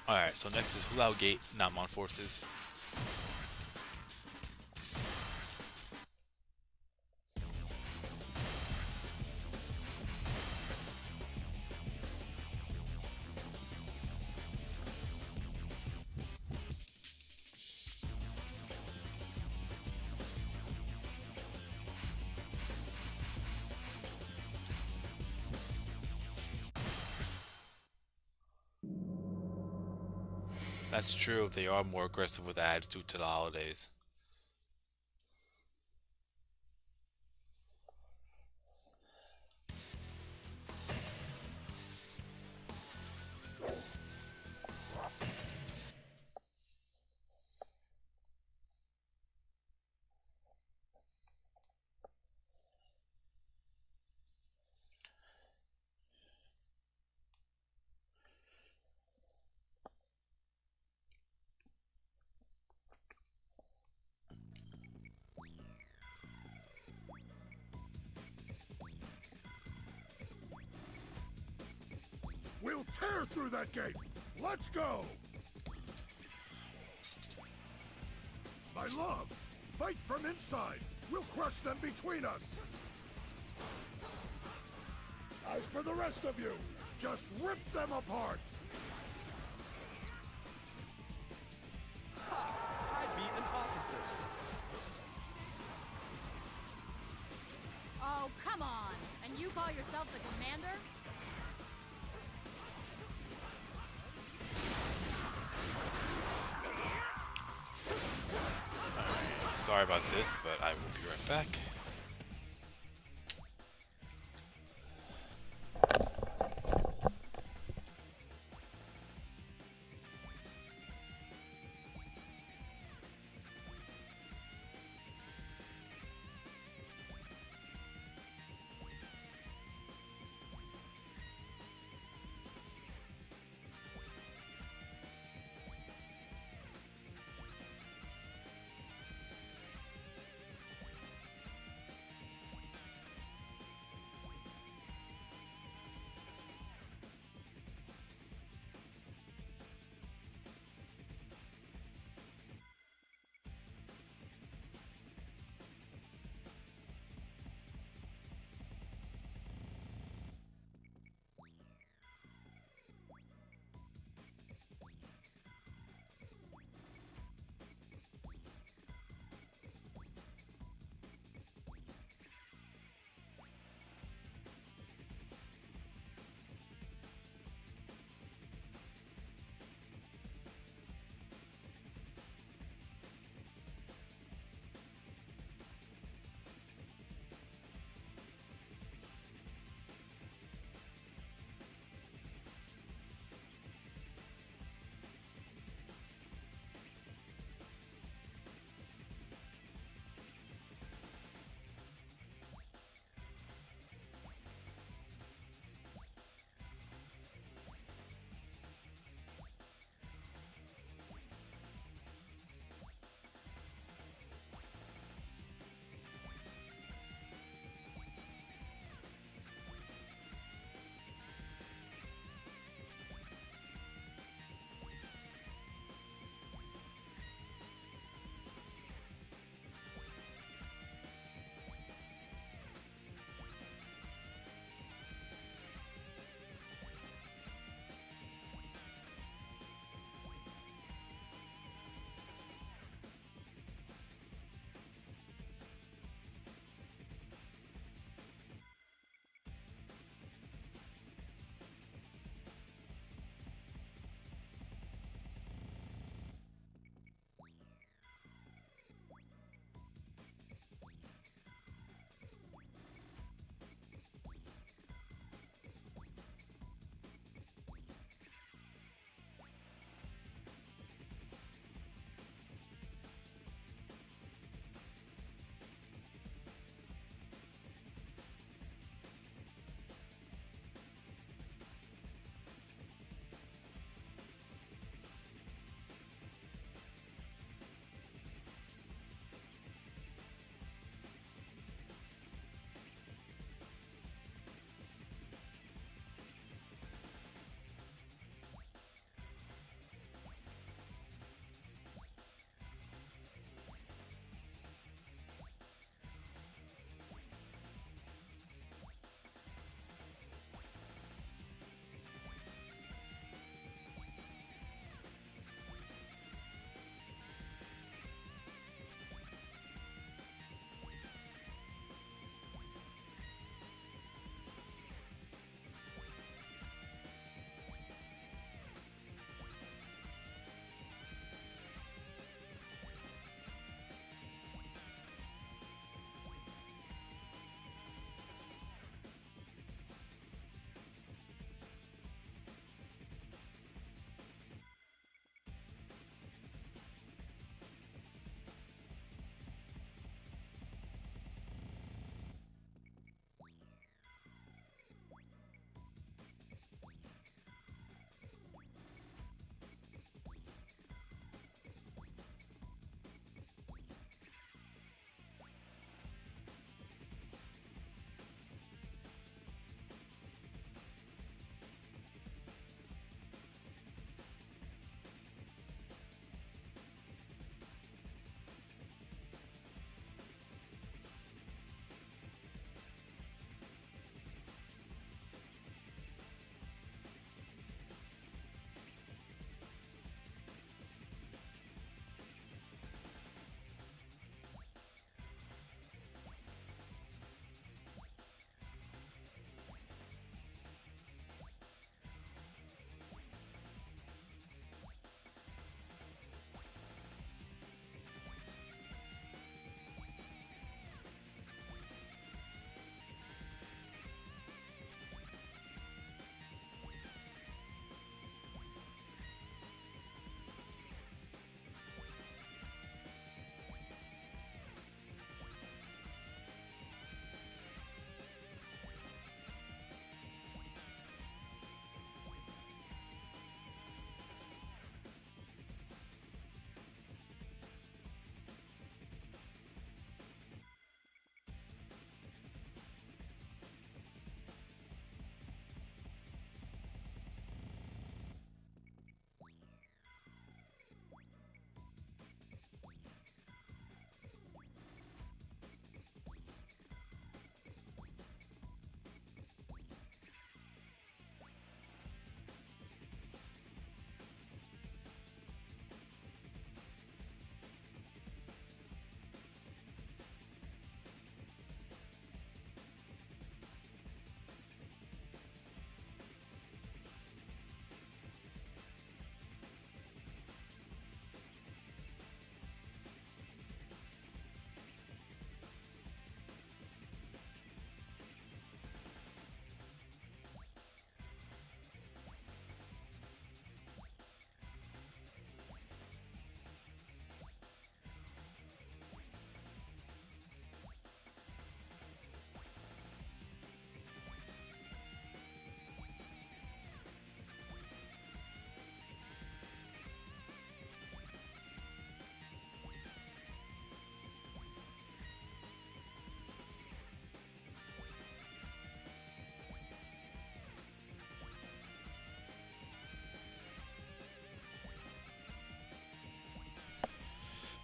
Alright, so next is Hulao Gate, Namon Forces. That's true, they are more aggressive with ads due to the holidays. We'll tear through that gate! Let's go! My love, fight from inside! We'll crush them between us! As for the rest of you, just rip them apart! Ha! I beat an officer. Oh, come on! And you call yourself the commander? Alright, sorry about this, but I will be right back.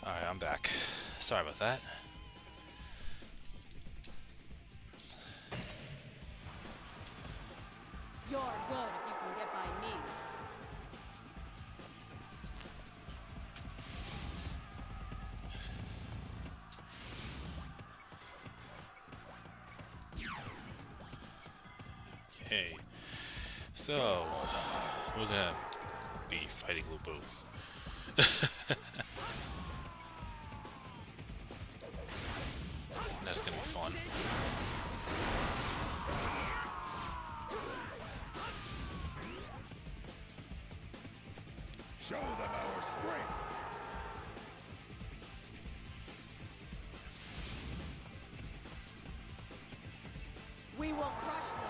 Alright, I'm back. Sorry about that. You're good if you can get by me. Okay. So, we're gonna be fighting Lubu. That's gonna be fun. Show them our strength. We will crush them.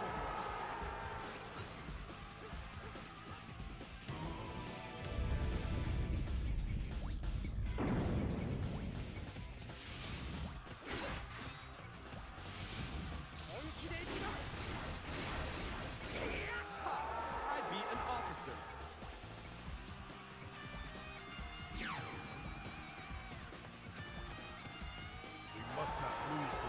I beat an officer. We must not lose to them.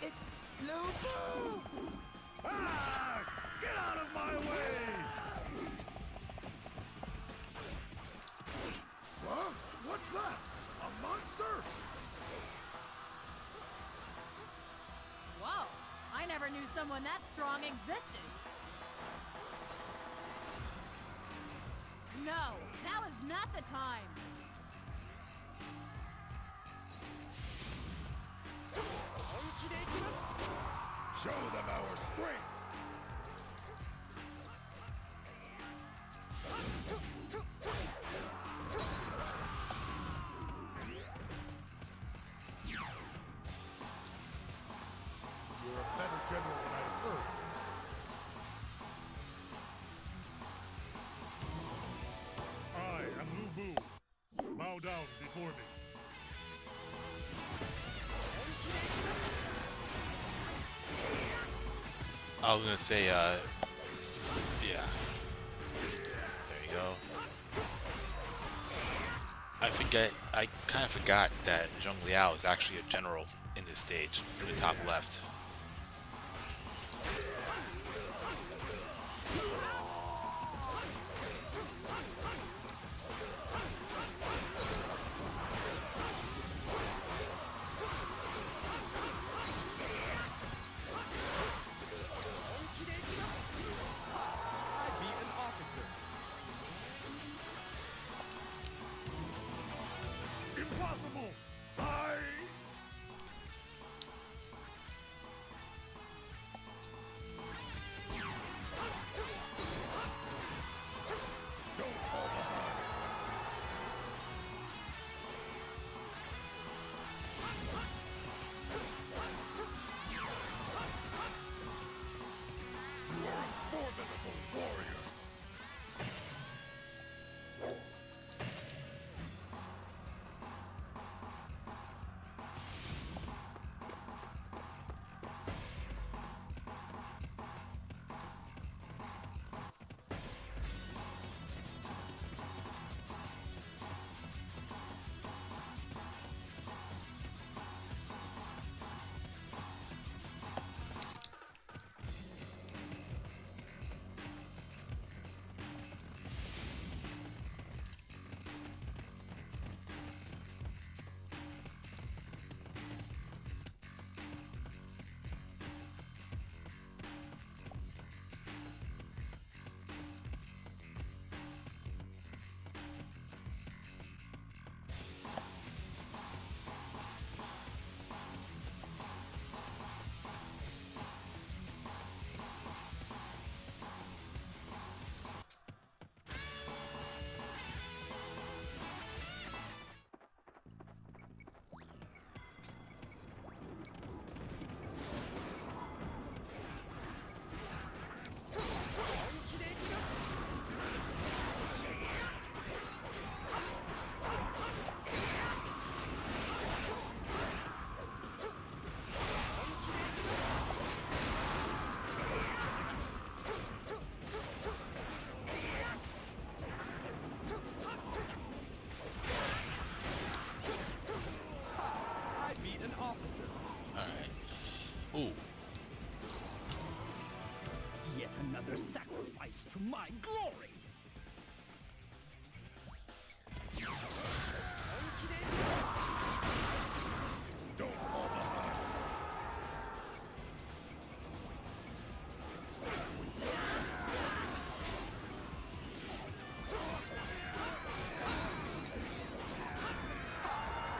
It's Lubu! Ah! Get out of my way! Huh? What's that? A monster? Whoa, I never knew someone that strong existed. No, now is not the time. Show them our strength. You're a better general than I've heard. I am Lubu. Bow down before me. I was gonna say, yeah. There you go. I kind of forgot that Zheng Liao is actually a general in this stage, in the top left. I beat an officer. Impossible! Ooh. Yet another sacrifice to my glory. Don't fall behind.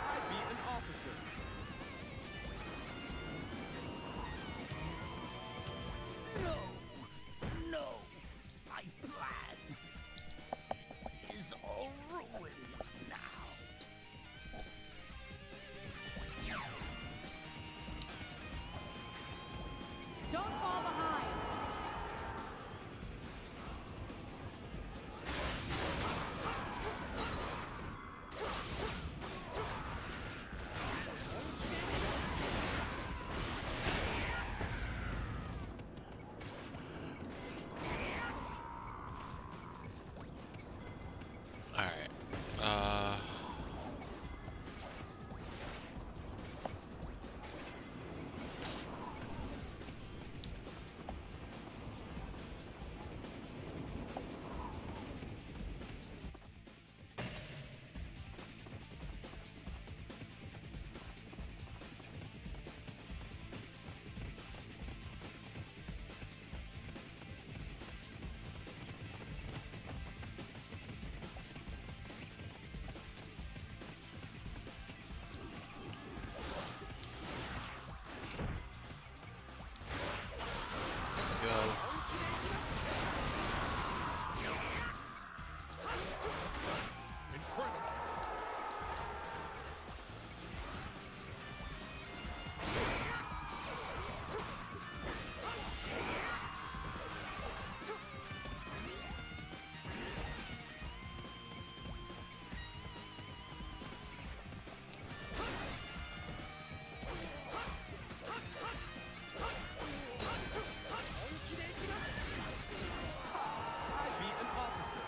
I beat an officer. No, no, my plan is all ruined now. Don't fall behind. All right. Go. Incredible. I beat an officer.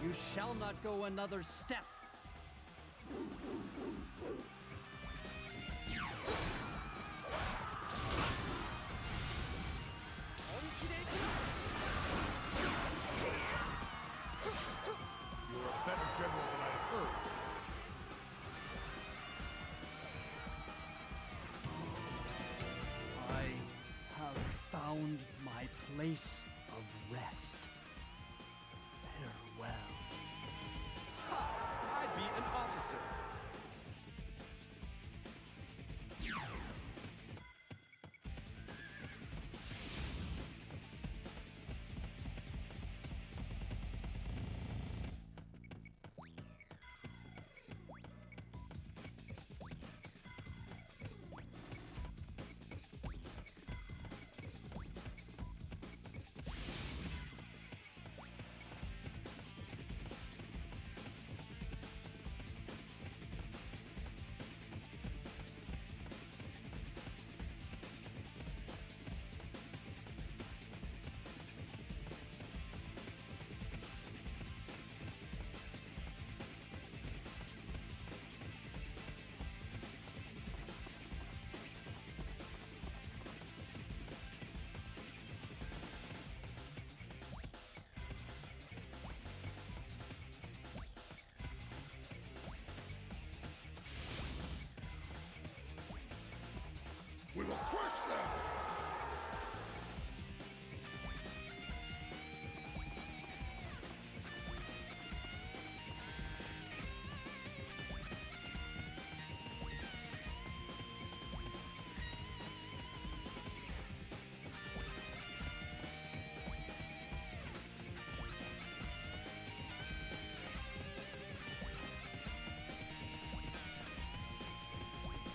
You shall not go another step. You're a better general than I have heard. I have found my place of rest. Farewell. I beat an officer.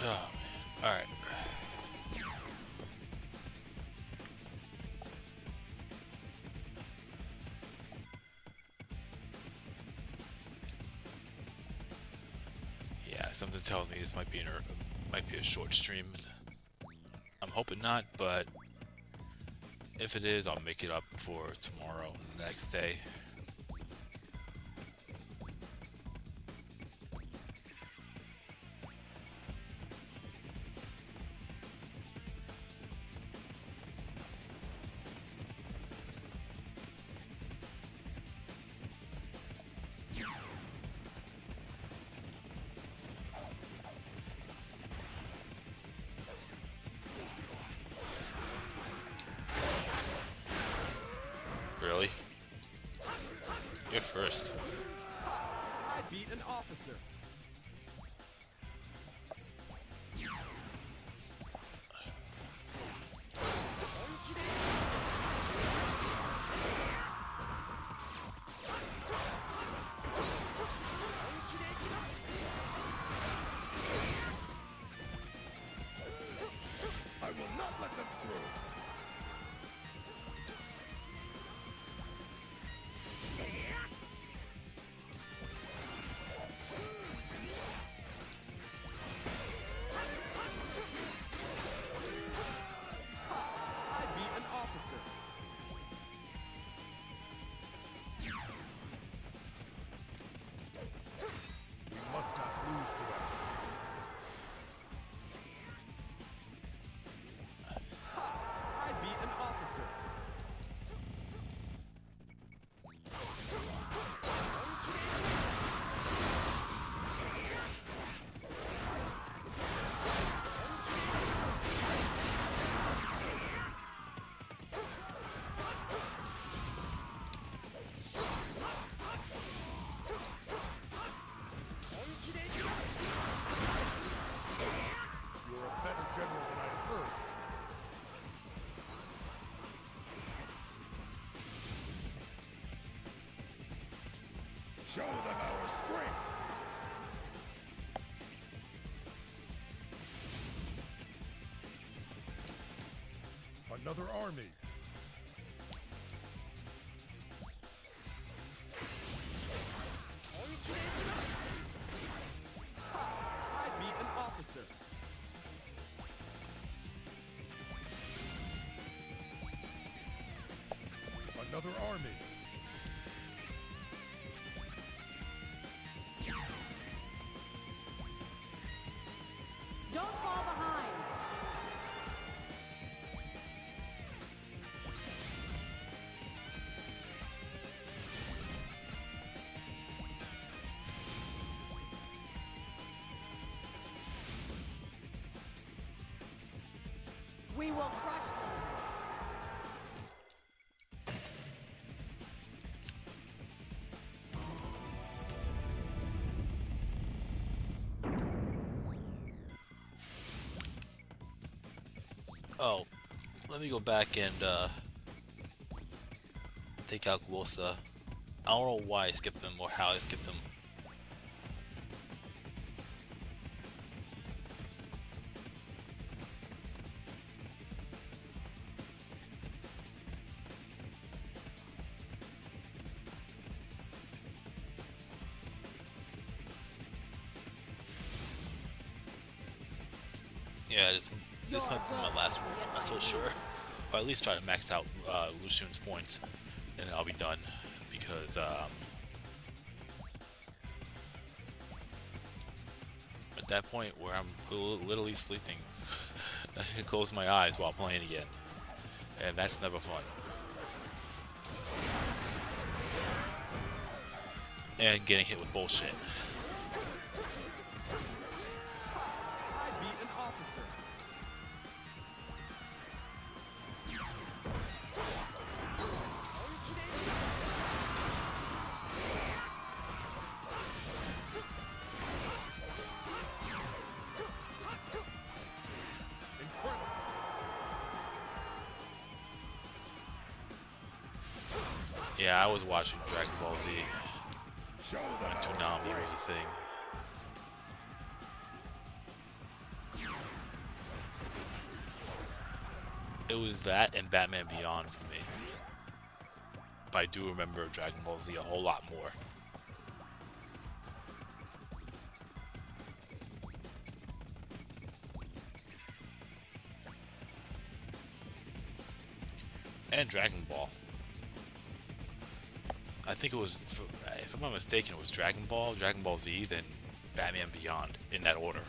Oh man. Alright. Yeah, something tells me this might be a short stream. I'm hoping not, but if it is, I'll make it up for tomorrow, the next day. Really? You're first. I beat an officer. I will not let them through. I beat an officer. We must not lose to them. I beat an officer. You're a better general than I've heard. Show them our strength. Another army. I beat an officer. Another army. Don't fall behind. We will crush them. Oh, let me go back and take out Guosa. I don't know why I skipped him or how I skipped him. Yeah, this might be my last one. I'm not so sure. Or at least try to max out Lu Xun's points, and I'll be done. Because at that point where I'm literally sleeping, I can close my eyes while playing again, and that's never fun. And getting hit with bullshit. I beat an officer. Yeah, I was watching Dragon Ball Z Show them when our Toonami strength. was a thing. it was that and Batman Beyond for me. But I do remember Dragon Ball Z a whole lot more. And Dragon Ball. I think it was, if I'm not mistaken, it was Dragon Ball Z, then Batman Beyond, in that order.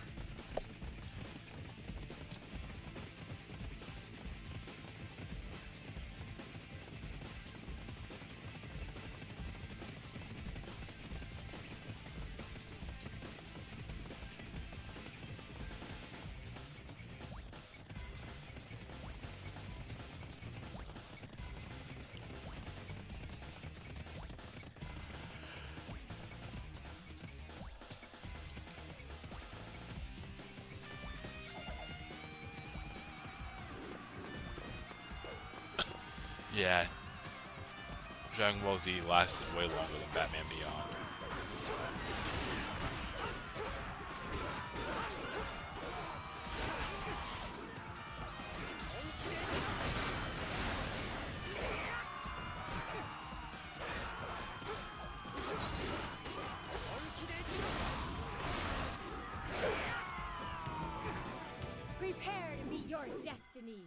Yeah, Dragon Ball Z lasted way longer than Batman Beyond. Prepare to meet your destiny.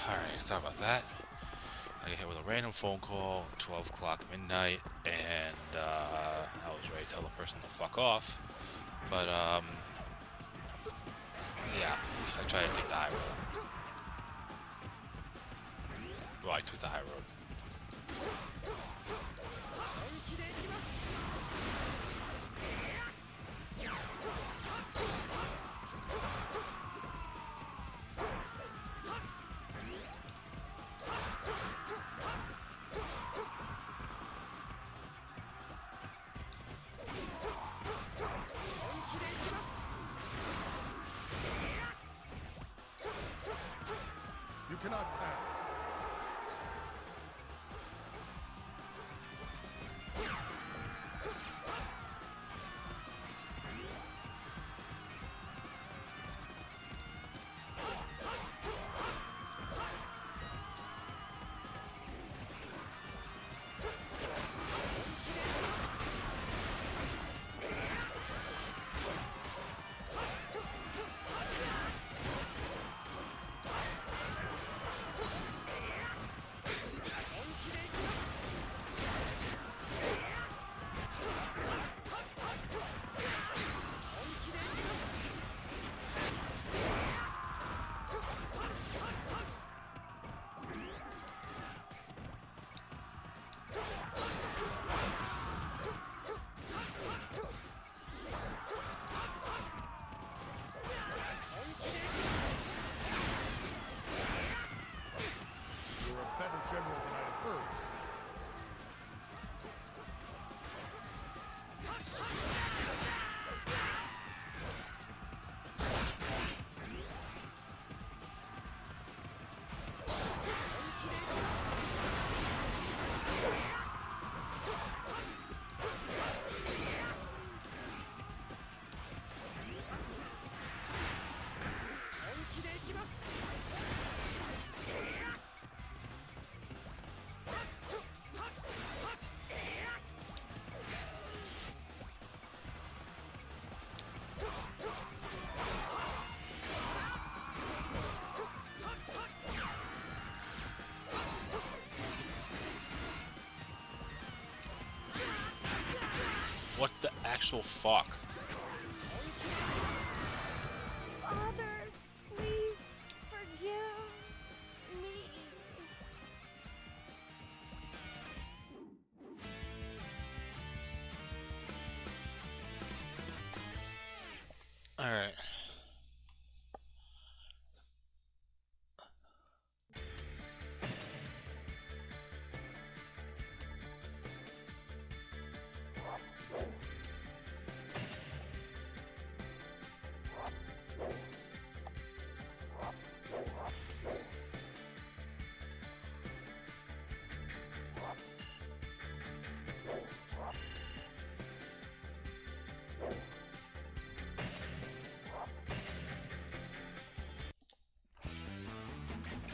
Alright, sorry about that. I got hit with a random phone call, 12 o'clock midnight, and I was ready to tell the person to fuck off. But, yeah, I tried to take the high road. Well, I took the high road. You cannot pass. What the actual fuck? Father, please forgive me. Alright.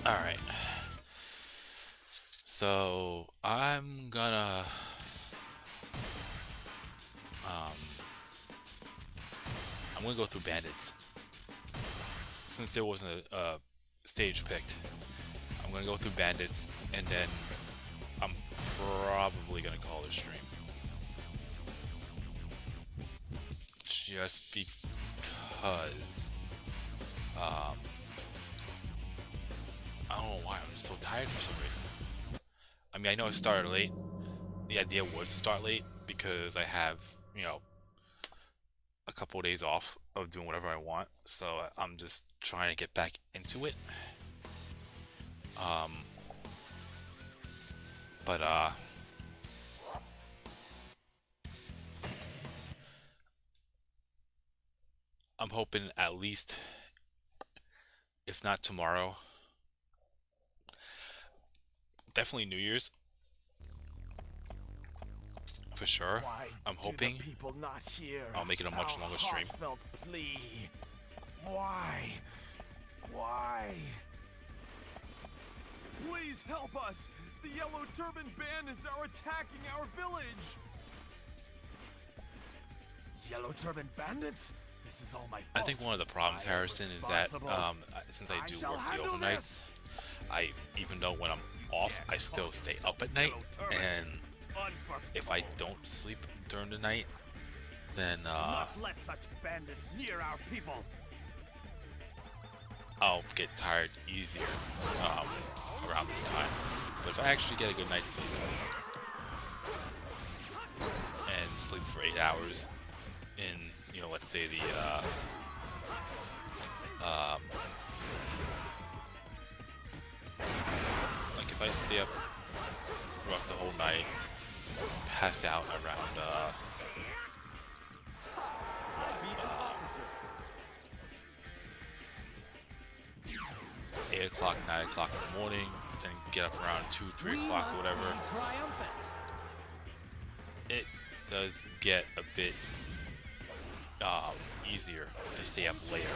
Alright. So I'm gonna go through bandits. Since there wasn't a stage picked, I'm gonna go through bandits and then I'm probably gonna call it a stream. Just because I don't know why, I'm just so tired for some reason. I mean, I know I started late. The idea was to start late because I have, you know, a couple of days off of doing whatever I want. So I'm just trying to get back into it. But I'm hoping at least, if not tomorrow, definitely New Year's. For sure. I'm hoping I'll make it a much longer stream. Plea. Why? Why? Please help us! The Yellow Turban Bandits are attacking our village! Yellow Turban Bandits? This is all my fault. I think one of the problems, Harrison, is that since I do work the overnights, even though when I'm off, I still stay up at night, and if I don't sleep during the night, then Not let such bandits near our people. I'll get tired easier around this time. But if I actually get a good night's sleep and sleep for 8 hours in, you know, let's say the like if I stay up throughout the whole night, pass out around 8 o'clock, 9 o'clock in the morning, then get up around 2, 3 o'clock or whatever. It does get a bit easier to stay up later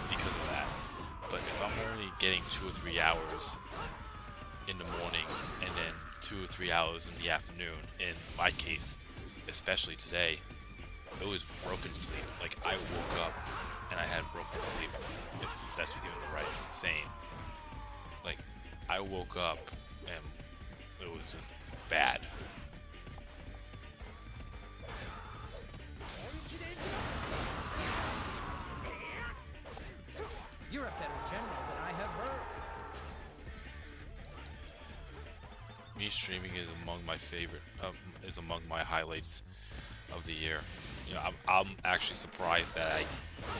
because of that. But if I'm only getting 2 or 3 hours in the morning and then 2 or 3 hours in the afternoon, in my case, especially today, it was broken sleep. Like, I woke up and I had broken sleep, if that's even the right saying. Like, I woke up and it was just bad. You're a better general than I have heard. Me streaming is among my favorite, is among my highlights of the year. You know, I'm actually surprised that I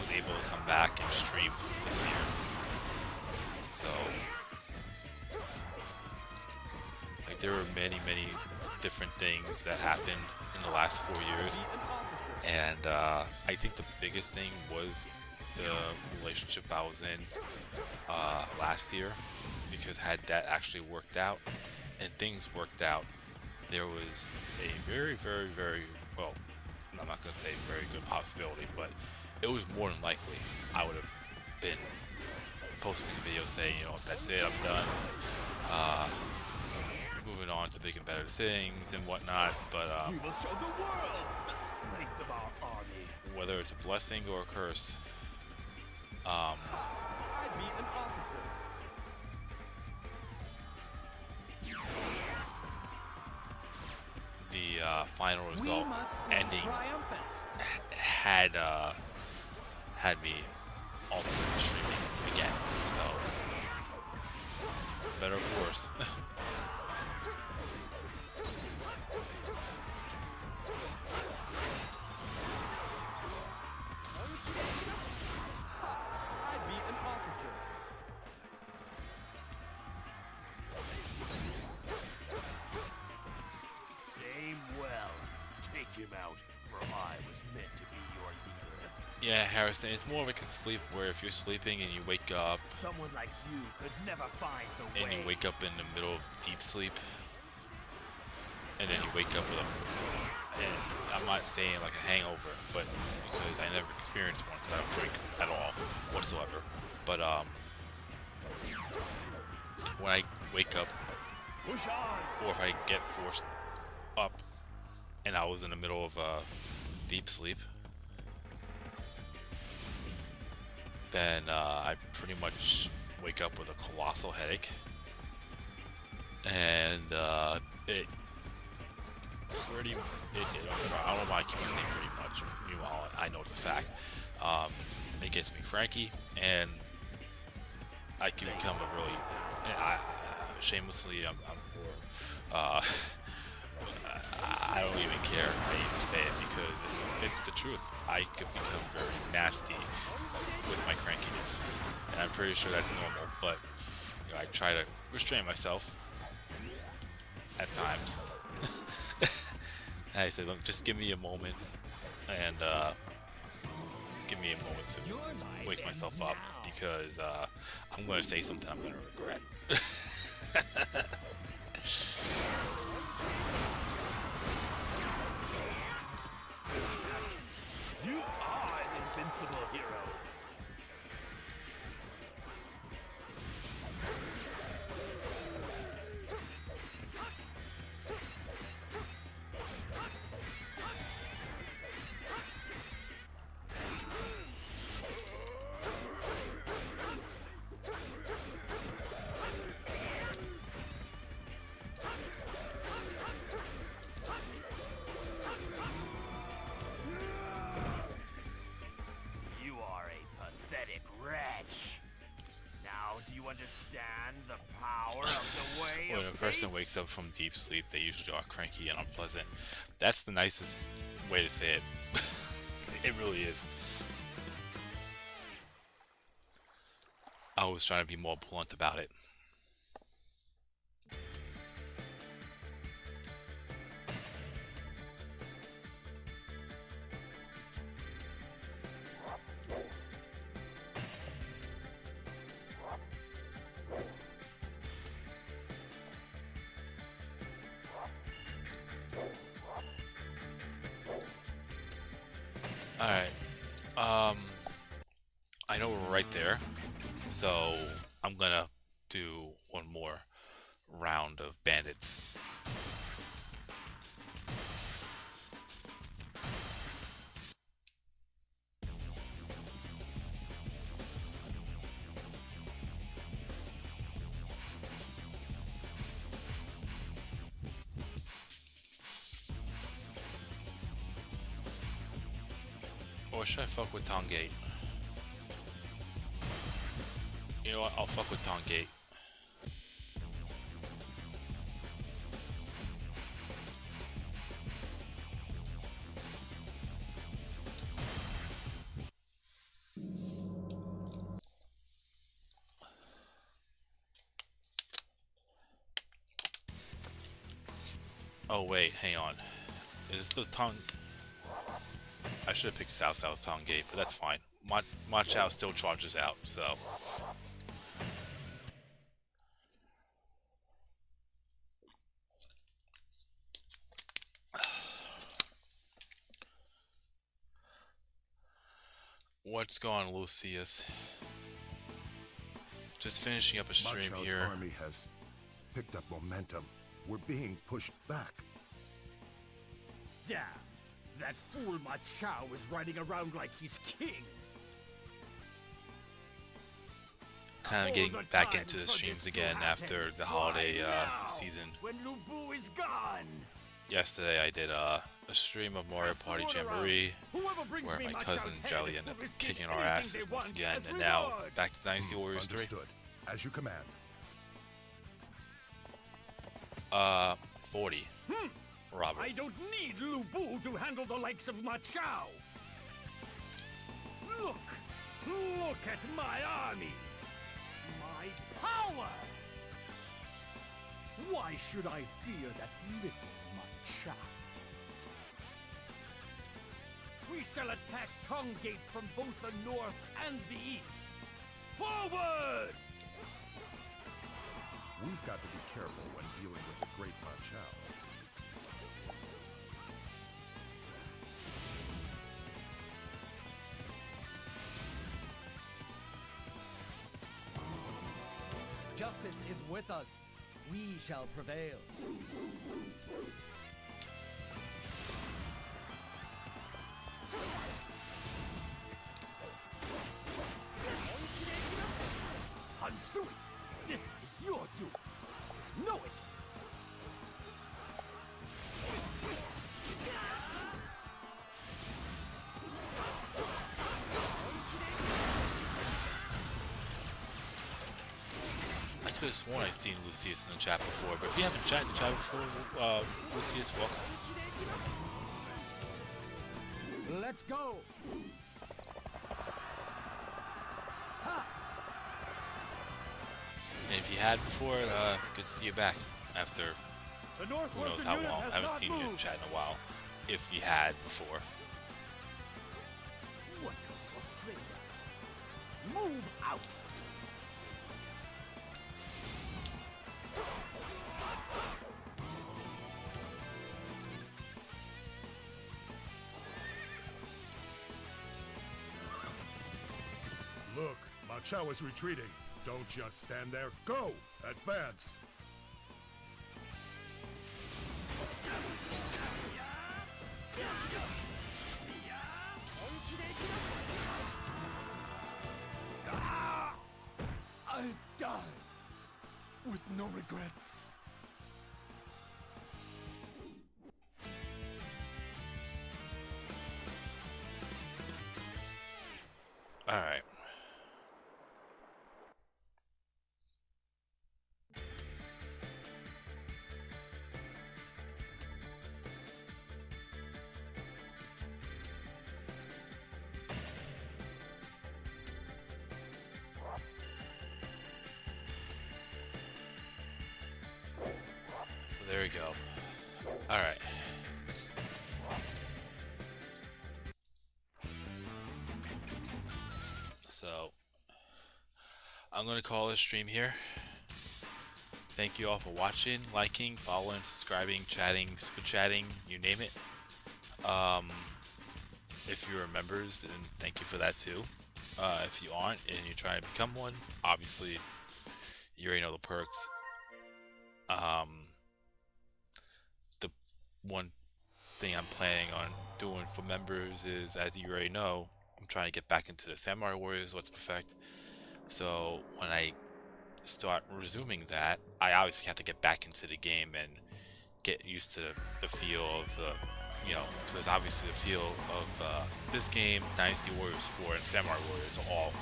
was able to come back and stream this year. So, like, there were many different things that happened in the last 4 years, and I think the biggest thing was the relationship I was in last year, because had that actually worked out and things worked out, there was a very well, I'm not going to say very good possibility, but it was more than likely I would have been posting a video saying, you know, that's it, I'm done, moving on to bigger and better things and whatnot. But We will show the world the strength of our army. whether it's a blessing or a curse, I beat an officer. the the final result ending had me ultimately streaming again. So better for worse. Yeah, Harrison, it's more like a sleep where if you're sleeping and you wake up, someone like you could never find the way. And you wake up in the middle of deep sleep, and then you wake up with and I'm not saying like a hangover, but because I never experienced one because I don't drink at all whatsoever. But when I wake up, or if I get forced up, and I was in the middle of deep sleep, then I pretty much wake up with a colossal headache, and it pretty, I don't know why I keep saying pretty much, meanwhile I know it's a fact, it gets me cranky, and I can become a really, shamelessly, I don't even care if I even say it because it's the truth. I could become very nasty with my crankiness, and I'm pretty sure that's normal, but you know, I try to restrain myself at times. I said, just give me a moment, and give me a moment to wake myself up, because I'm going to say something I'm going to regret. You are an invincible hero. Understand the power of the way. When a person wakes up from deep sleep, they usually are cranky and unpleasant. That's the nicest way to say it. It really is. I was trying to be more blunt about it. Alright, I know we're right there, so I'm gonna do one more round of bandits. Or should I fuck with Tongate? You know what? I'll fuck with Tongate. Oh wait, hang on. Is this the Tong? I should have picked South's Tongate, but that's fine. Ma Chao still charges out, so. What's going on, Lucius? Just finishing up a stream Ma Chao's here. army has picked up momentum. We're being pushed back. Damn! That fool Ma Chao is riding around like he's king. Kind of getting back into the streams again after the holiday season. When Lu Bu is gone. yesterday I did a stream of Mario Party Jamboree where my cousin Jelly ended up kicking our asses once again, and now back to Dynasty Warriors 3. Understood. As you command. 40. Robert. I don't need Lu Bu to handle the likes of Ma Chao. Look at my armies, my power. Why should I fear that little Ma Chao? We shall attack Tong Gate from both the north and the east. Forward! We've got to be careful when dealing with the great Ma Chao. Justice is with us. We shall prevail. Hansui, this is your doom. Know it. I could have sworn I've seen Lucius in the chat before, but if you haven't chatted in the chat before, Lucius, welcome. Let's go. And if you had before, good to see you back after who knows how long. I haven't seen you in chat in a while. If you had before. What a afraid. Move out. Look, Ma Chao is retreating. Don't just stand there. Go! Advance! I die with no regrets. All right. So there we go. All right. So I'm going to call this stream here. Thank you all for watching, liking, following, subscribing, chatting, super chatting, you name it. If you're members, then thank you for that too. If you aren't and you're trying to become one, obviously you already know the perks. The one thing I'm planning on doing for members is, as you already know, I'm trying to get back into the Samurai Warriors Let's Perfect. So when I start resuming that, I obviously have to get back into the game and get used to the feel of the, you know, because obviously the feel of this game, Dynasty Warriors 4 and Samurai Warriors are all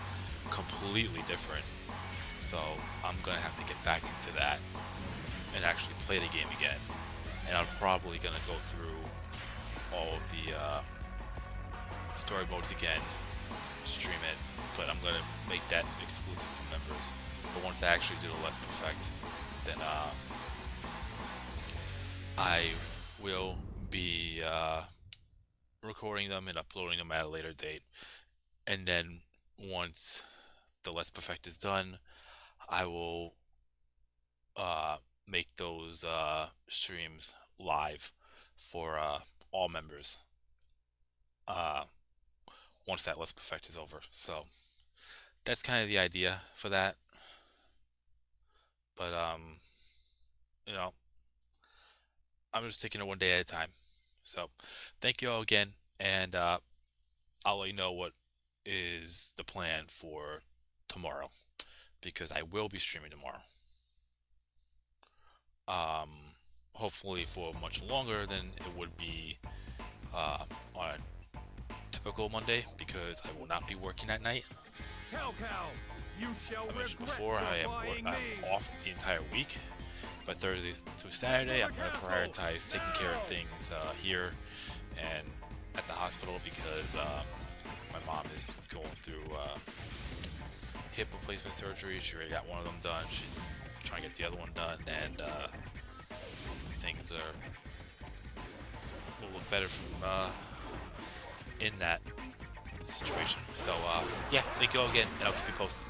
completely different. So I'm gonna have to get back into that and actually play the game again. And I'm probably gonna go through all of the story modes again, stream it, but I'm gonna make that exclusive for members. But once I actually do the Let's Perfect, then I will be recording them and uploading them at a later date. And then once the Let's Perfect is done, I will make those streams live for all members once that Let's Perfect is over. So that's kind of the idea for that. But you know, I'm just taking it one day at a time. So thank you all again, and I'll let you know what is the plan for tomorrow, because I will be streaming tomorrow. hopefully for much longer than it would be on a typical Monday, because I will not be working at night. Cow, you shall I mentioned regret before, defying I'm me. off the entire week, but Thursday through Saturday I'm going to prioritize taking care of things here and at the hospital, because my mom is going through hip replacement surgery. She already got one of them done. She's trying to get the other one done, and things will look better from in that situation. So yeah, thank you all again, and I'll keep you posted.